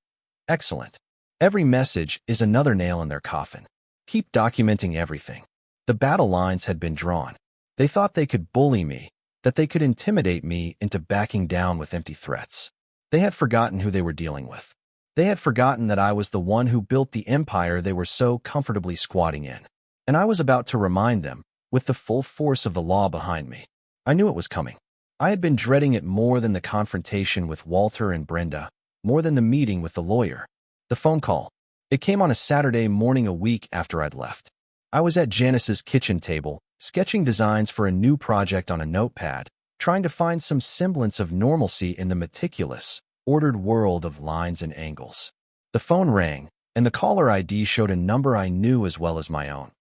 Excellent. Every message is another nail in their coffin. Keep documenting everything. The battle lines had been drawn. They thought they could bully me, that they could intimidate me into backing down with empty threats. They had forgotten who they were dealing with. They had forgotten that I was the one who built the empire they were so comfortably squatting in. And I was about to remind them, with the full force of the law behind me. I knew it was coming. I had been dreading it more than the confrontation with Walter and Brenda, more than the meeting with the lawyer. The phone call. It came on a Saturday morning a week after I'd left. I was at Janice's kitchen table, sketching designs for a new project on a notepad, trying to find some semblance of normalcy in the meticulous, ordered world of lines and angles. The phone rang, and the caller ID showed a number I knew as well as my own.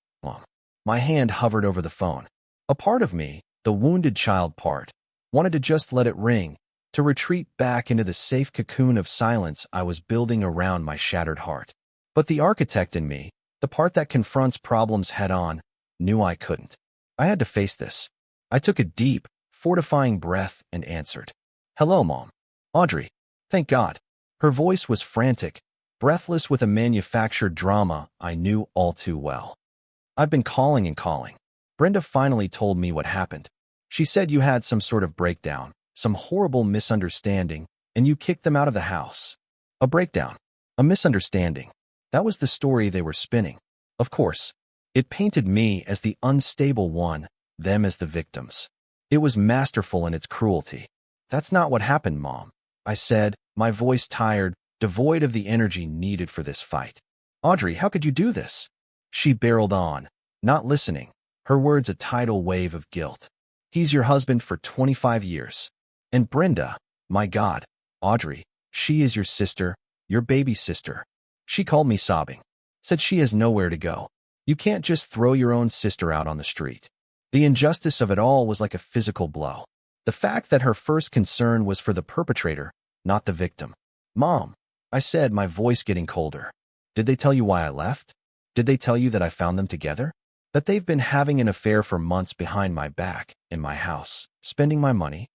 My hand hovered over the phone. A part of me, the wounded child part, wanted to just let it ring, to retreat back into the safe cocoon of silence I was building around my shattered heart. But the architect in me, the part that confronts problems head-on, knew I couldn't. I had to face this. I took a deep, fortifying breath and answered. Hello, Mom. Audrey. Thank God. Her voice was frantic, breathless with a manufactured drama I knew all too well. I've been calling and calling. Brenda finally told me what happened. She said you had some sort of breakdown, some horrible misunderstanding, and you kicked them out of the house. A breakdown. A misunderstanding. That was the story they were spinning. Of course. It painted me as the unstable one, them as the victims. It was masterful in its cruelty. That's not what happened, Mom, I said, my voice tired, devoid of the energy needed for this fight. Audrey, how could you do this? She barreled on, not listening, her words a tidal wave of guilt. He's your husband for 25 years. And Brenda, my God, Audrey, she is your sister, your baby sister. She called me sobbing, said she has nowhere to go. You can't just throw your own sister out on the street. The injustice of it all was like a physical blow. The fact that her first concern was for the perpetrator, not the victim. Mom, I said, my voice getting colder. Did they tell you why I left? Did they tell you that I found them together? That they've been having an affair for months behind my back, in my house, spending my money?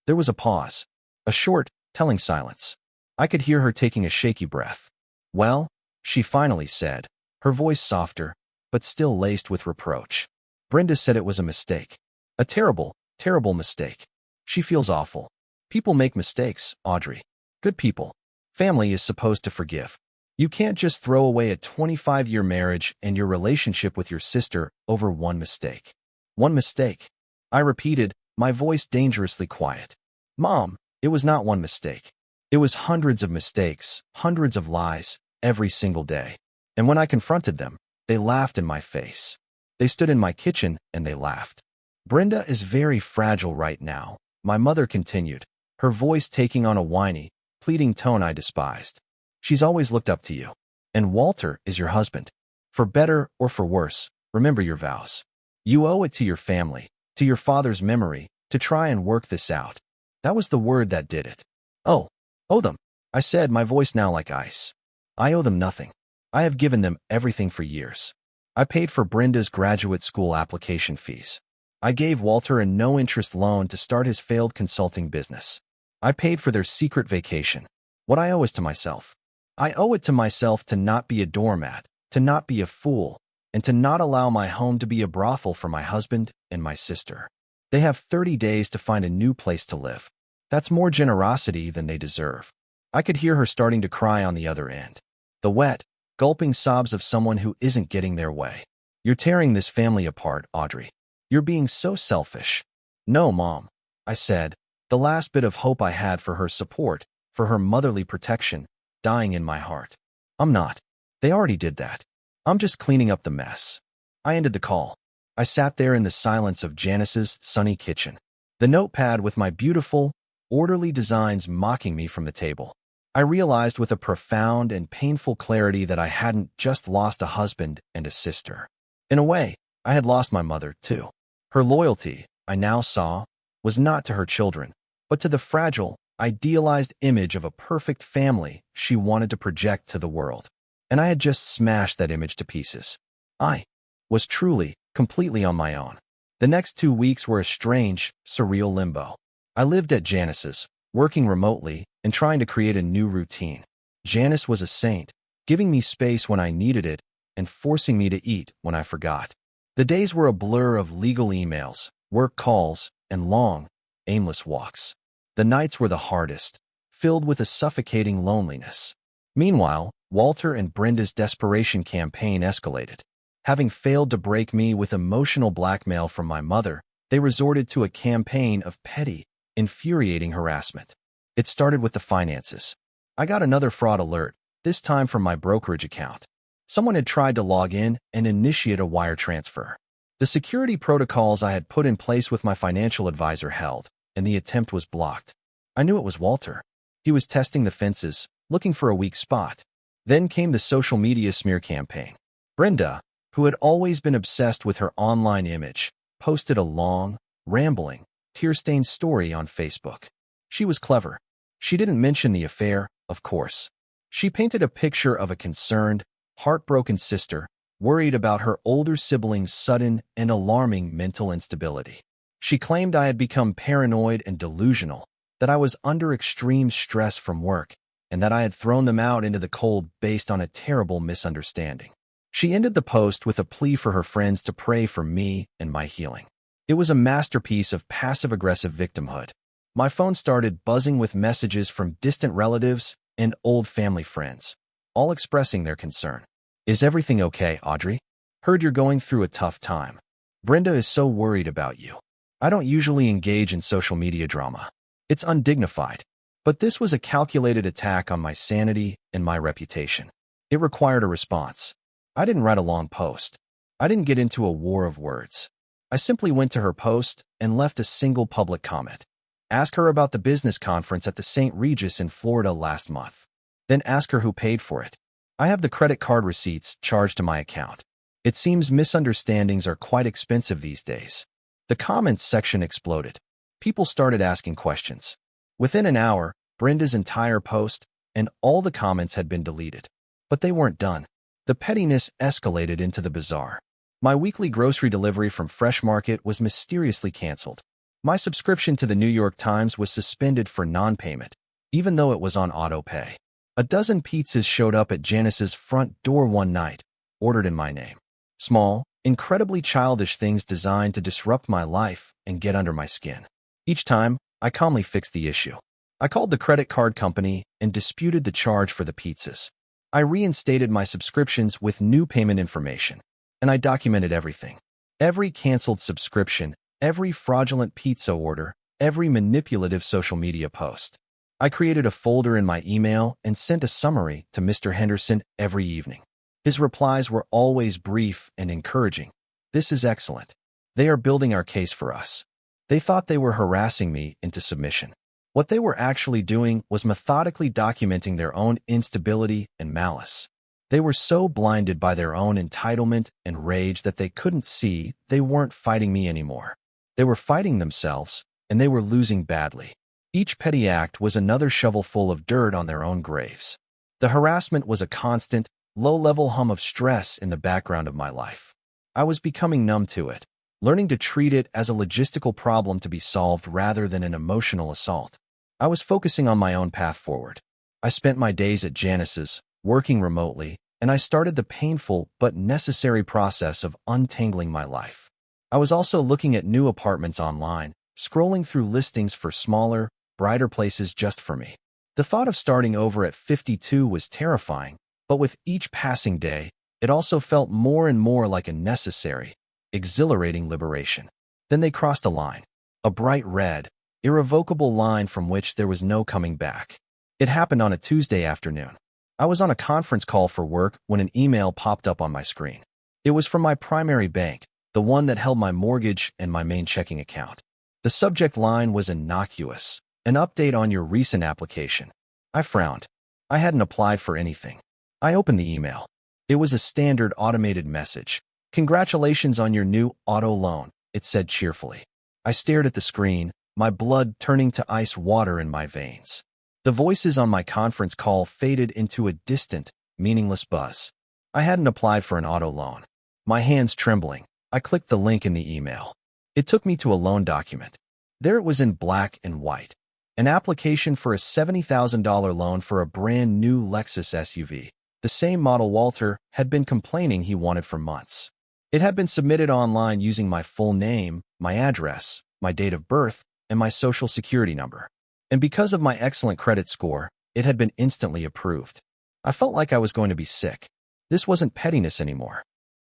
There was a pause, a short, telling silence. I could hear her taking a shaky breath. Well, she finally said, her voice softer, but still laced with reproach. Brenda said it was a mistake. A terrible, terrible mistake. She feels awful. People make mistakes, Audrey. Good people. Family is supposed to forgive. You can't just throw away a 25-year marriage and your relationship with your sister over one mistake. One mistake. I repeated, my voice dangerously quiet. Mom, it was not one mistake. It was hundreds of mistakes, hundreds of lies, every single day. And when I confronted them, they laughed in my face. They stood in my kitchen and they laughed. Brenda is very fragile right now, my mother continued, her voice taking on a whiny, pleading tone I despised. She's always looked up to you. And Walter is your husband. For better or for worse, remember your vows. You owe it to your family, to your father's memory, to try and work this out. That was the word that did it. Oh, owe them, I said, my voice now like ice. I owe them nothing. I have given them everything for years. I paid for Brenda's graduate school application fees. I gave Walter a no-interest loan to start his failed consulting business. I paid for their secret vacation. What I owe is to myself. I owe it to myself to not be a doormat, to not be a fool, and to not allow my home to be a brothel for my husband and my sister. They have 30 days to find a new place to live. That's more generosity than they deserve. I could hear her starting to cry on the other end. The wet, gulping sobs of someone who isn't getting their way. You're tearing this family apart, Audrey. You're being so selfish. No, Mom, I said, the last bit of hope I had for her support, for her motherly protection, dying in my heart. I'm not. They already did that. I'm just cleaning up the mess. I ended the call. I sat there in the silence of Janice's sunny kitchen, the notepad with my beautiful, orderly designs mocking me from the table. I realized with a profound and painful clarity that I hadn't just lost a husband and a sister. In a way, I had lost my mother, too. Her loyalty, I now saw, was not to her children, but to the fragile, idealized image of a perfect family she wanted to project to the world. And I had just smashed that image to pieces. I was truly, completely on my own. The next 2 weeks were a strange, surreal limbo. I lived at Janice's, working remotely and trying to create a new routine. Janice was a saint, giving me space when I needed it and forcing me to eat when I forgot. The days were a blur of legal emails, work calls, and long, aimless walks. The nights were the hardest, filled with a suffocating loneliness. Meanwhile, Walter and Brenda's desperation campaign escalated. Having failed to break me with emotional blackmail from my mother, they resorted to a campaign of petty, infuriating harassment. It started with the finances. I got another fraud alert, this time from my brokerage account. Someone had tried to log in and initiate a wire transfer. The security protocols I had put in place with my financial advisor held, and the attempt was blocked. I knew it was Walter. He was testing the fences, looking for a weak spot. Then came the social media smear campaign. Brenda, who had always been obsessed with her online image, posted a long, rambling, tear-stained story on Facebook. She was clever. She didn't mention the affair, of course. She painted a picture of a concerned, heartbroken sister, worried about her older sibling's sudden and alarming mental instability. She claimed I had become paranoid and delusional, that I was under extreme stress from work, and that I had thrown them out into the cold based on a terrible misunderstanding. She ended the post with a plea for her friends to pray for me and my healing. It was a masterpiece of passive-aggressive victimhood. My phone started buzzing with messages from distant relatives and old family friends, all expressing their concern. Is everything okay, Audrey? Heard you're going through a tough time. Brenda is so worried about you. I don't usually engage in social media drama. It's undignified. But this was a calculated attack on my sanity and my reputation. It required a response. I didn't write a long post. I didn't get into a war of words. I simply went to her post and left a single public comment. Ask her about the business conference at the St. Regis in Florida last month. Then ask her who paid for it. I have the credit card receipts charged to my account. It seems misunderstandings are quite expensive these days. The comments section exploded. People started asking questions. Within an hour, Brenda's entire post and all the comments had been deleted. But they weren't done. The pettiness escalated into the bizarre. My weekly grocery delivery from Fresh Market was mysteriously canceled. My subscription to the New York Times was suspended for non-payment, even though it was on auto-pay. A dozen pizzas showed up at Janice's front door one night, ordered in my name. Small, incredibly childish things designed to disrupt my life and get under my skin. Each time, I calmly fixed the issue. I called the credit card company and disputed the charge for the pizzas. I reinstated my subscriptions with new payment information, and I documented everything. Every canceled subscription, every fraudulent pizza order, every manipulative social media post. I created a folder in my email and sent a summary to Mr. Henderson every evening. His replies were always brief and encouraging. This is excellent. They are building our case for us. They thought they were harassing me into submission. What they were actually doing was methodically documenting their own instability and malice. They were so blinded by their own entitlement and rage that they couldn't see they weren't fighting me anymore. They were fighting themselves, and they were losing badly. Each petty act was another shovelful of dirt on their own graves. The harassment was a constant, low-level hum of stress in the background of my life. I was becoming numb to it, learning to treat it as a logistical problem to be solved rather than an emotional assault. I was focusing on my own path forward. I spent my days at Janice's, working remotely, and I started the painful but necessary process of untangling my life. I was also looking at new apartments online, scrolling through listings for smaller, brighter places just for me. The thought of starting over at 52 was terrifying, but with each passing day, it also felt more and more like a necessary, exhilarating liberation. Then they crossed a line, a bright red, irrevocable line from which there was no coming back. It happened on a Tuesday afternoon. I was on a conference call for work when an email popped up on my screen. It was from my primary bank, the one that held my mortgage and my main checking account. The subject line was innocuous, an update on your recent application. I frowned. I hadn't applied for anything. I opened the email. It was a standard automated message. "Congratulations on your new auto loan," it said cheerfully. I stared at the screen, my blood turning to ice water in my veins. The voices on my conference call faded into a distant, meaningless buzz. I hadn't applied for an auto loan. My hands trembling, I clicked the link in the email. It took me to a loan document. There it was in black and white. An application for a $70,000 loan for a brand new Lexus SUV, the same model Walter had been complaining he wanted for months. It had been submitted online using my full name, my address, my date of birth, and my social security number. And because of my excellent credit score, it had been instantly approved. I felt like I was going to be sick. This wasn't pettiness anymore.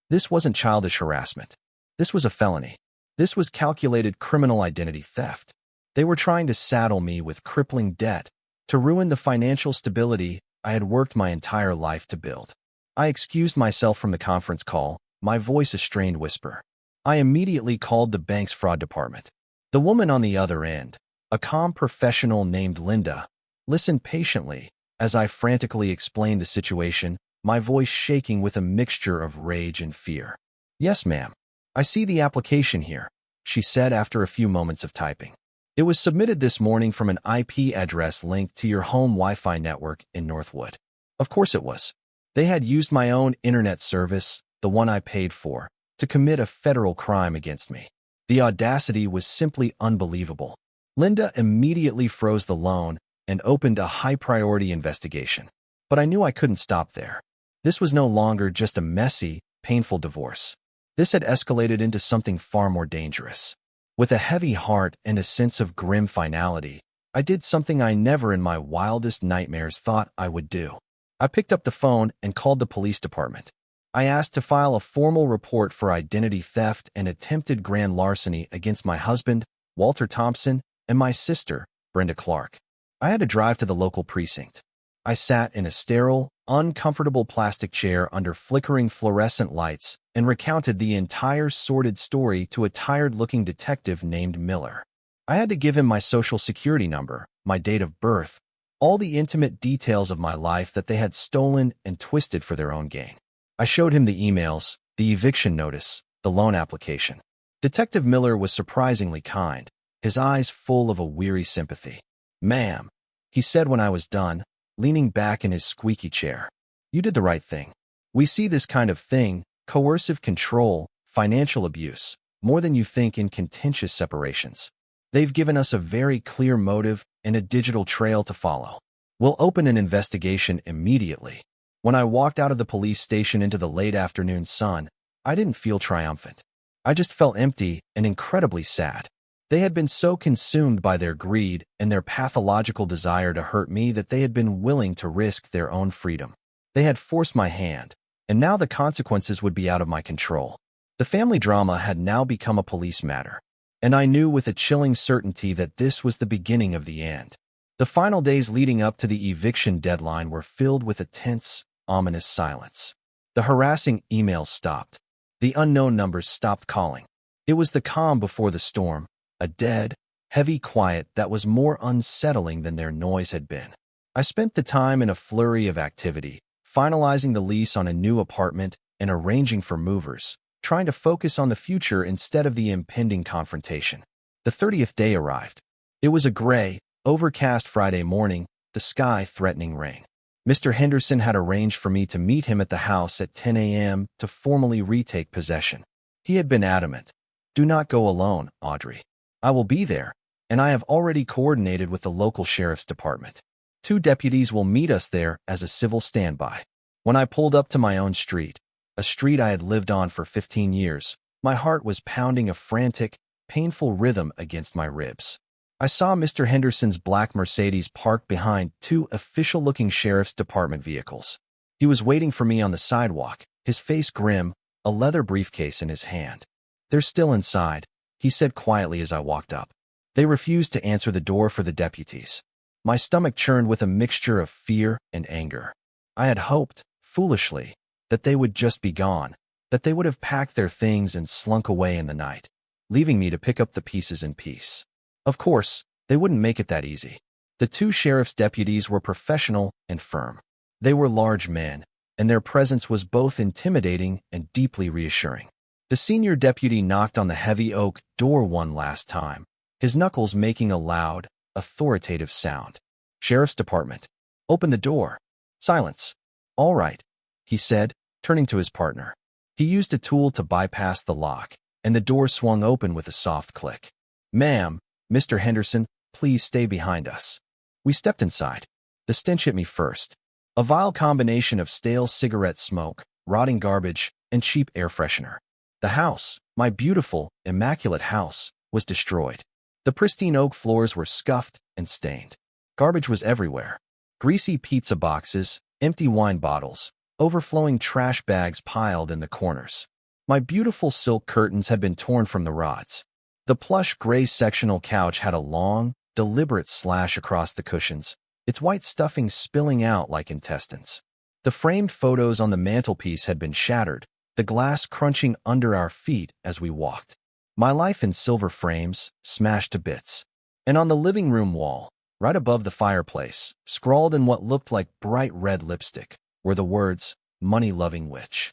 This wasn't childish harassment. This was a felony. This was calculated criminal identity theft. They were trying to saddle me with crippling debt, to ruin the financial stability I had worked my entire life to build. I excused myself from the conference call, my voice a strained whisper. I immediately called the bank's fraud department. The woman on the other end, a calm professional named Linda, listened patiently as I frantically explained the situation, my voice shaking with a mixture of rage and fear. "Yes, ma'am. I see the application here," she said after a few moments of typing. "It was submitted this morning from an IP address linked to your home Wi-Fi network in Northwood." Of course it was. They had used my own internet service, the one I paid for, to commit a federal crime against me. The audacity was simply unbelievable. Linda immediately froze the loan and opened a high-priority investigation. But I knew I couldn't stop there. This was no longer just a messy, painful divorce. This had escalated into something far more dangerous. With a heavy heart and a sense of grim finality, I did something I never in my wildest nightmares thought I would do. I picked up the phone and called the police department. I asked to file a formal report for identity theft and attempted grand larceny against my husband, Walter Thompson, and my sister, Brenda Clark. I had to drive to the local precinct. I sat in a sterile, uncomfortable plastic chair under flickering fluorescent lights and recounted the entire sordid story to a tired-looking detective named Miller. I had to give him my social security number, my date of birth, all the intimate details of my life that they had stolen and twisted for their own gain. I showed him the emails, the eviction notice, the loan application. Detective Miller was surprisingly kind, his eyes full of a weary sympathy. "Ma'am," he said when I was done, leaning back in his squeaky chair. "You did the right thing. We see this kind of thing, coercive control, financial abuse, more than you think in contentious separations. They've given us a very clear motive and a digital trail to follow. We'll open an investigation immediately." When I walked out of the police station into the late afternoon sun, I didn't feel triumphant. I just felt empty and incredibly sad. They had been so consumed by their greed and their pathological desire to hurt me that they had been willing to risk their own freedom. They had forced my hand, and now the consequences would be out of my control. The family drama had now become a police matter, and I knew with a chilling certainty that this was the beginning of the end. The final days leading up to the eviction deadline were filled with a tense, ominous silence. The harassing emails stopped. The unknown numbers stopped calling. It was the calm before the storm, a dead, heavy quiet that was more unsettling than their noise had been. I spent the time in a flurry of activity, finalizing the lease on a new apartment and arranging for movers, trying to focus on the future instead of the impending confrontation. The 30th day arrived. It was a gray, overcast Friday morning, the sky threatening rain. Mr. Henderson had arranged for me to meet him at the house at 10 a.m. to formally retake possession. He had been adamant. "Do not go alone, Audrey. I will be there, and I have already coordinated with the local sheriff's department. 2 deputies will meet us there as a civil standby." When I pulled up to my own street, a street I had lived on for 15 years, my heart was pounding a frantic, painful rhythm against my ribs. I saw Mr. Henderson's black Mercedes parked behind 2 official-looking sheriff's department vehicles. He was waiting for me on the sidewalk, his face grim, a leather briefcase in his hand. "They're still inside," he said quietly as I walked up. They refused to answer the door for the deputies. My stomach churned with a mixture of fear and anger. I had hoped, foolishly, that they would just be gone, that they would have packed their things and slunk away in the night, leaving me to pick up the pieces in peace. Of course, they wouldn't make it that easy. The 2 sheriff's deputies were professional and firm. They were large men, and their presence was both intimidating and deeply reassuring. The senior deputy knocked on the heavy oak door one last time, his knuckles making a loud, authoritative sound. "Sheriff's Department. Open the door." Silence. "All right," he said, turning to his partner. He used a tool to bypass the lock, and the door swung open with a soft click. "Ma'am, Mr. Henderson, please stay behind us." We stepped inside. The stench hit me first. A vile combination of stale cigarette smoke, rotting garbage, and cheap air freshener. The house, my beautiful, immaculate house, was destroyed. The pristine oak floors were scuffed and stained. Garbage was everywhere. Greasy pizza boxes, empty wine bottles, overflowing trash bags piled in the corners. My beautiful silk curtains had been torn from the rods. The plush gray sectional couch had a long, deliberate slash across the cushions, its white stuffing spilling out like intestines. The framed photos on the mantelpiece had been shattered, the glass crunching under our feet as we walked. My life in silver frames, smashed to bits. And on the living room wall, right above the fireplace, scrawled in what looked like bright red lipstick, were the words, "Money-loving witch."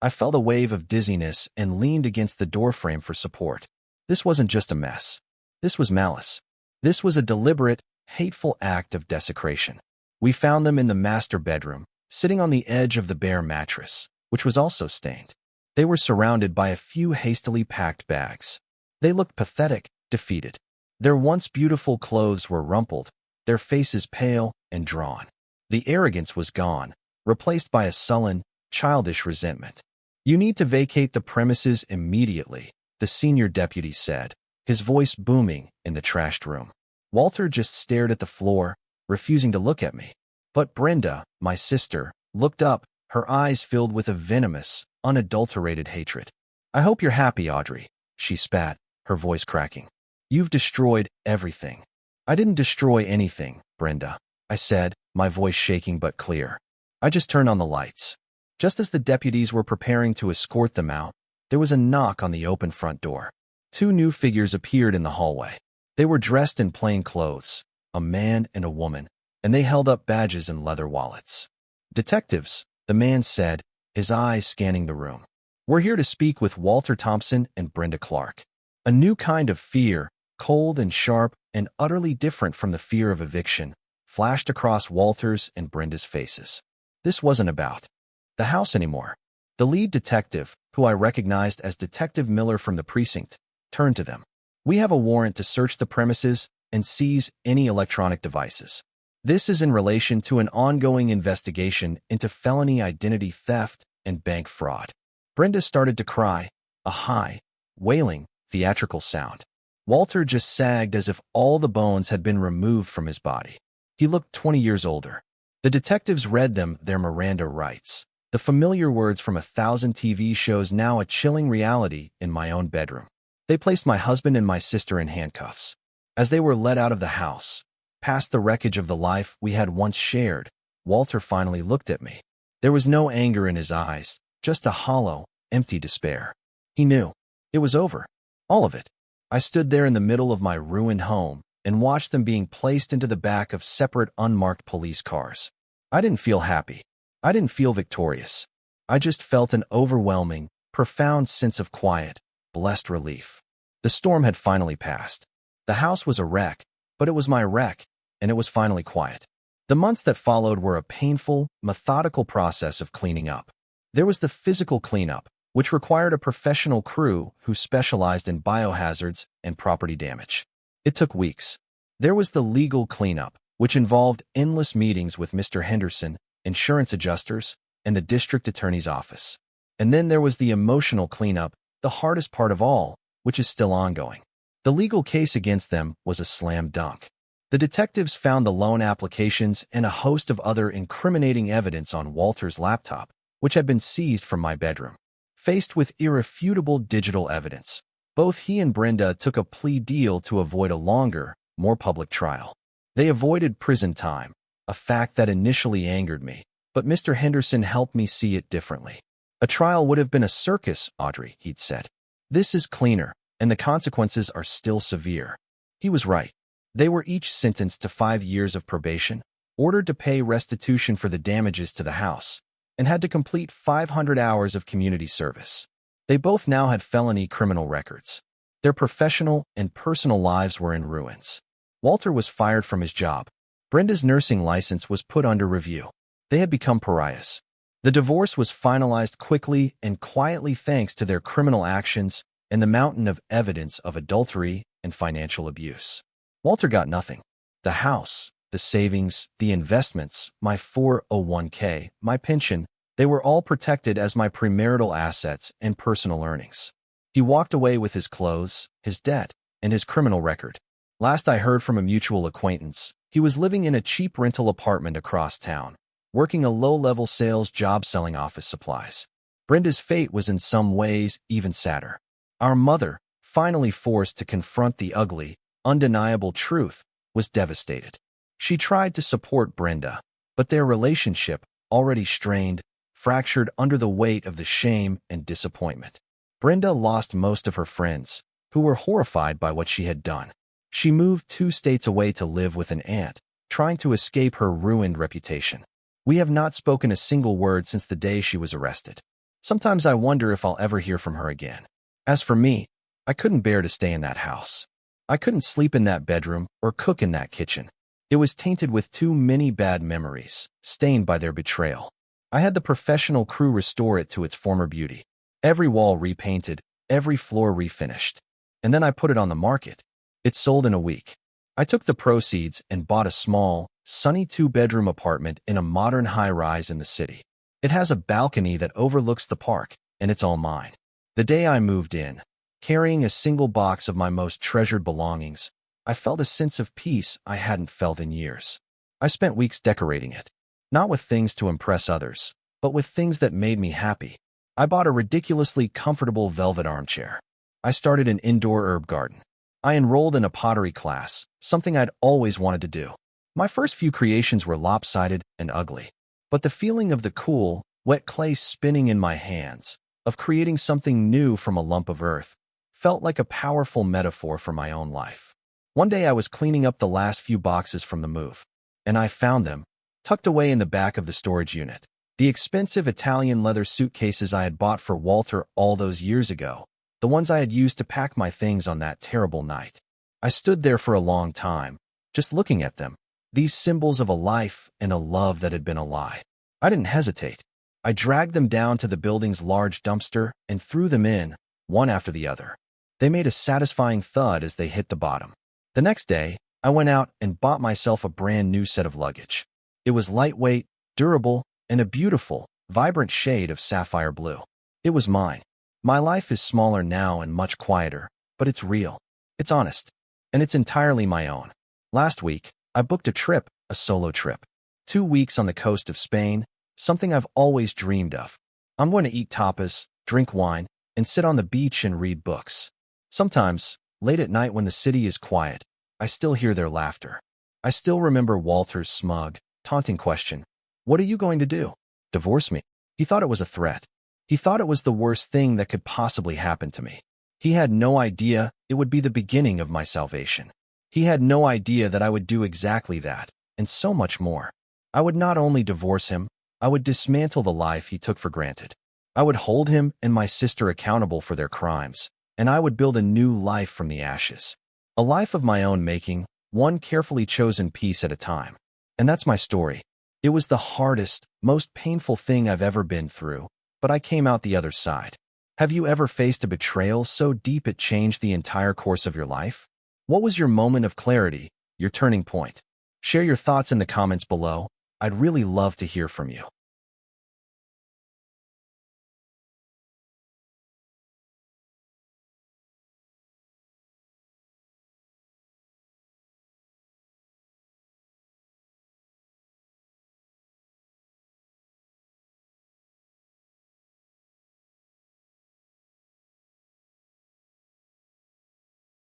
I felt a wave of dizziness and leaned against the doorframe for support. This wasn't just a mess. This was malice. This was a deliberate, hateful act of desecration. We found them in the master bedroom, sitting on the edge of the bare mattress, which was also stained. They were surrounded by a few hastily packed bags. They looked pathetic, defeated. Their once beautiful clothes were rumpled, their faces pale and drawn. The arrogance was gone, replaced by a sullen, childish resentment. "You need to vacate the premises immediately," the senior deputy said, his voice booming in the trashed room. Walter just stared at the floor, refusing to look at me. But Brenda, my sister, looked up, her eyes filled with a venomous, unadulterated hatred. "I hope you're happy, Audrey," she spat, her voice cracking. "You've destroyed everything." "I didn't destroy anything, Brenda," I said, my voice shaking but clear. "I just turned on the lights." Just as the deputies were preparing to escort them out, there was a knock on the open front door. 2 new figures appeared in the hallway. They were dressed in plain clothes, a man and a woman, and they held up badges and leather wallets. "Detectives," the man said, his eyes scanning the room. "We're here to speak with Walter Thompson and Brenda Clark." A new kind of fear, cold and sharp and utterly different from the fear of eviction, flashed across Walter's and Brenda's faces. This wasn't about the house anymore. The lead detective, who I recognized as Detective Miller from the precinct, turned to them. "We have a warrant to search the premises and seize any electronic devices. This is in relation to an ongoing investigation into felony identity theft and bank fraud." Brenda started to cry, a high, wailing, theatrical sound. Walter just sagged as if all the bones had been removed from his body. He looked 20 years older. The detectives read them their Miranda rights, the familiar words from 1,000 TV shows now a chilling reality in my own bedroom. They placed my husband and my sister in handcuffs. As they were led out of the house, past the wreckage of the life we had once shared, Walter finally looked at me. There was no anger in his eyes, just a hollow, empty despair. He knew. It was over. All of it. I stood there in the middle of my ruined home and watched them being placed into the back of separate unmarked police cars. I didn't feel happy. I didn't feel victorious. I just felt an overwhelming, profound sense of quiet, blessed relief. The storm had finally passed. The house was a wreck, but it was my wreck, and it was finally quiet. The months that followed were a painful, methodical process of cleaning up. There was the physical cleanup, which required a professional crew who specialized in biohazards and property damage. It took weeks. There was the legal cleanup, which involved endless meetings with Mr. Henderson, insurance adjusters, and the district attorney's office. And then there was the emotional cleanup, the hardest part of all, which is still ongoing. The legal case against them was a slam dunk. The detectives found the loan applications and a host of other incriminating evidence on Walter's laptop, which had been seized from my bedroom. Faced with irrefutable digital evidence, both he and Brenda took a plea deal to avoid a longer, more public trial. They avoided prison time, a fact that initially angered me, but Mr. Henderson helped me see it differently. A trial would have been a circus, Audrey, he'd said. This is cleaner, and the consequences are still severe. He was right. They were each sentenced to 5 years of probation, ordered to pay restitution for the damages to the house, and had to complete 500 hours of community service. They both now had felony criminal records. Their professional and personal lives were in ruins. Walter was fired from his job. Brenda's nursing license was put under review. They had become pariahs. The divorce was finalized quickly and quietly thanks to their criminal actions and the mountain of evidence of adultery and financial abuse. Walter got nothing. The house, the savings, the investments, my 401k, my pension, they were all protected as my premarital assets and personal earnings. He walked away with his clothes, his debt, and his criminal record. Last I heard from a mutual acquaintance, he was living in a cheap rental apartment across town, working a low-level sales job selling office supplies. Brenda's fate was in some ways even sadder. Our mother, finally forced to confront the ugly, undeniable truth, was devastated. She tried to support Brenda, but their relationship, already strained, fractured under the weight of the shame and disappointment. Brenda lost most of her friends, who were horrified by what she had done. She moved 2 states away to live with an aunt, trying to escape her ruined reputation. We have not spoken a single word since the day she was arrested. Sometimes I wonder if I'll ever hear from her again. As for me, I couldn't bear to stay in that house. I couldn't sleep in that bedroom or cook in that kitchen. It was tainted with too many bad memories, stained by their betrayal. I had the professional crew restore it to its former beauty. Every wall repainted, every floor refinished. And then I put it on the market. It sold in a week. I took the proceeds and bought a small, sunny 2-bedroom apartment in a modern high-rise in the city. It has a balcony that overlooks the park, and it's all mine. The day I moved in, carrying a single box of my most treasured belongings, I felt a sense of peace I hadn't felt in years. I spent weeks decorating it, not with things to impress others, but with things that made me happy. I bought a ridiculously comfortable velvet armchair. I started an indoor herb garden. I enrolled in a pottery class, something I'd always wanted to do. My first few creations were lopsided and ugly, but the feeling of the cool, wet clay spinning in my hands, of creating something new from a lump of earth, felt like a powerful metaphor for my own life. One day I was cleaning up the last few boxes from the move, and I found them, tucked away in the back of the storage unit. The expensive Italian leather suitcases I had bought for Walter all those years ago, the ones I had used to pack my things on that terrible night. I stood there for a long time, just looking at them, these symbols of a life and a love that had been a lie. I didn't hesitate. I dragged them down to the building's large dumpster and threw them in, one after the other. They made a satisfying thud as they hit the bottom. The next day, I went out and bought myself a brand new set of luggage. It was lightweight, durable, and a beautiful, vibrant shade of sapphire blue. It was mine. My life is smaller now and much quieter, but it's real. It's honest. And it's entirely my own. Last week, I booked a trip, a solo trip. 2 weeks on the coast of Spain, something I've always dreamed of. I'm going to eat tapas, drink wine, and sit on the beach and read books. Sometimes, late at night when the city is quiet, I still hear their laughter. I still remember Walter's smug, taunting question. What are you going to do? Divorce me? He thought it was a threat. He thought it was the worst thing that could possibly happen to me. He had no idea it would be the beginning of my salvation. He had no idea that I would do exactly that, and so much more. I would not only divorce him, I would dismantle the life he took for granted. I would hold him and my sister accountable for their crimes, and I would build a new life from the ashes. A life of my own making, one carefully chosen piece at a time. And that's my story. It was the hardest, most painful thing I've ever been through, but I came out the other side. Have you ever faced a betrayal so deep it changed the entire course of your life? What was your moment of clarity, your turning point? Share your thoughts in the comments below. I'd really love to hear from you.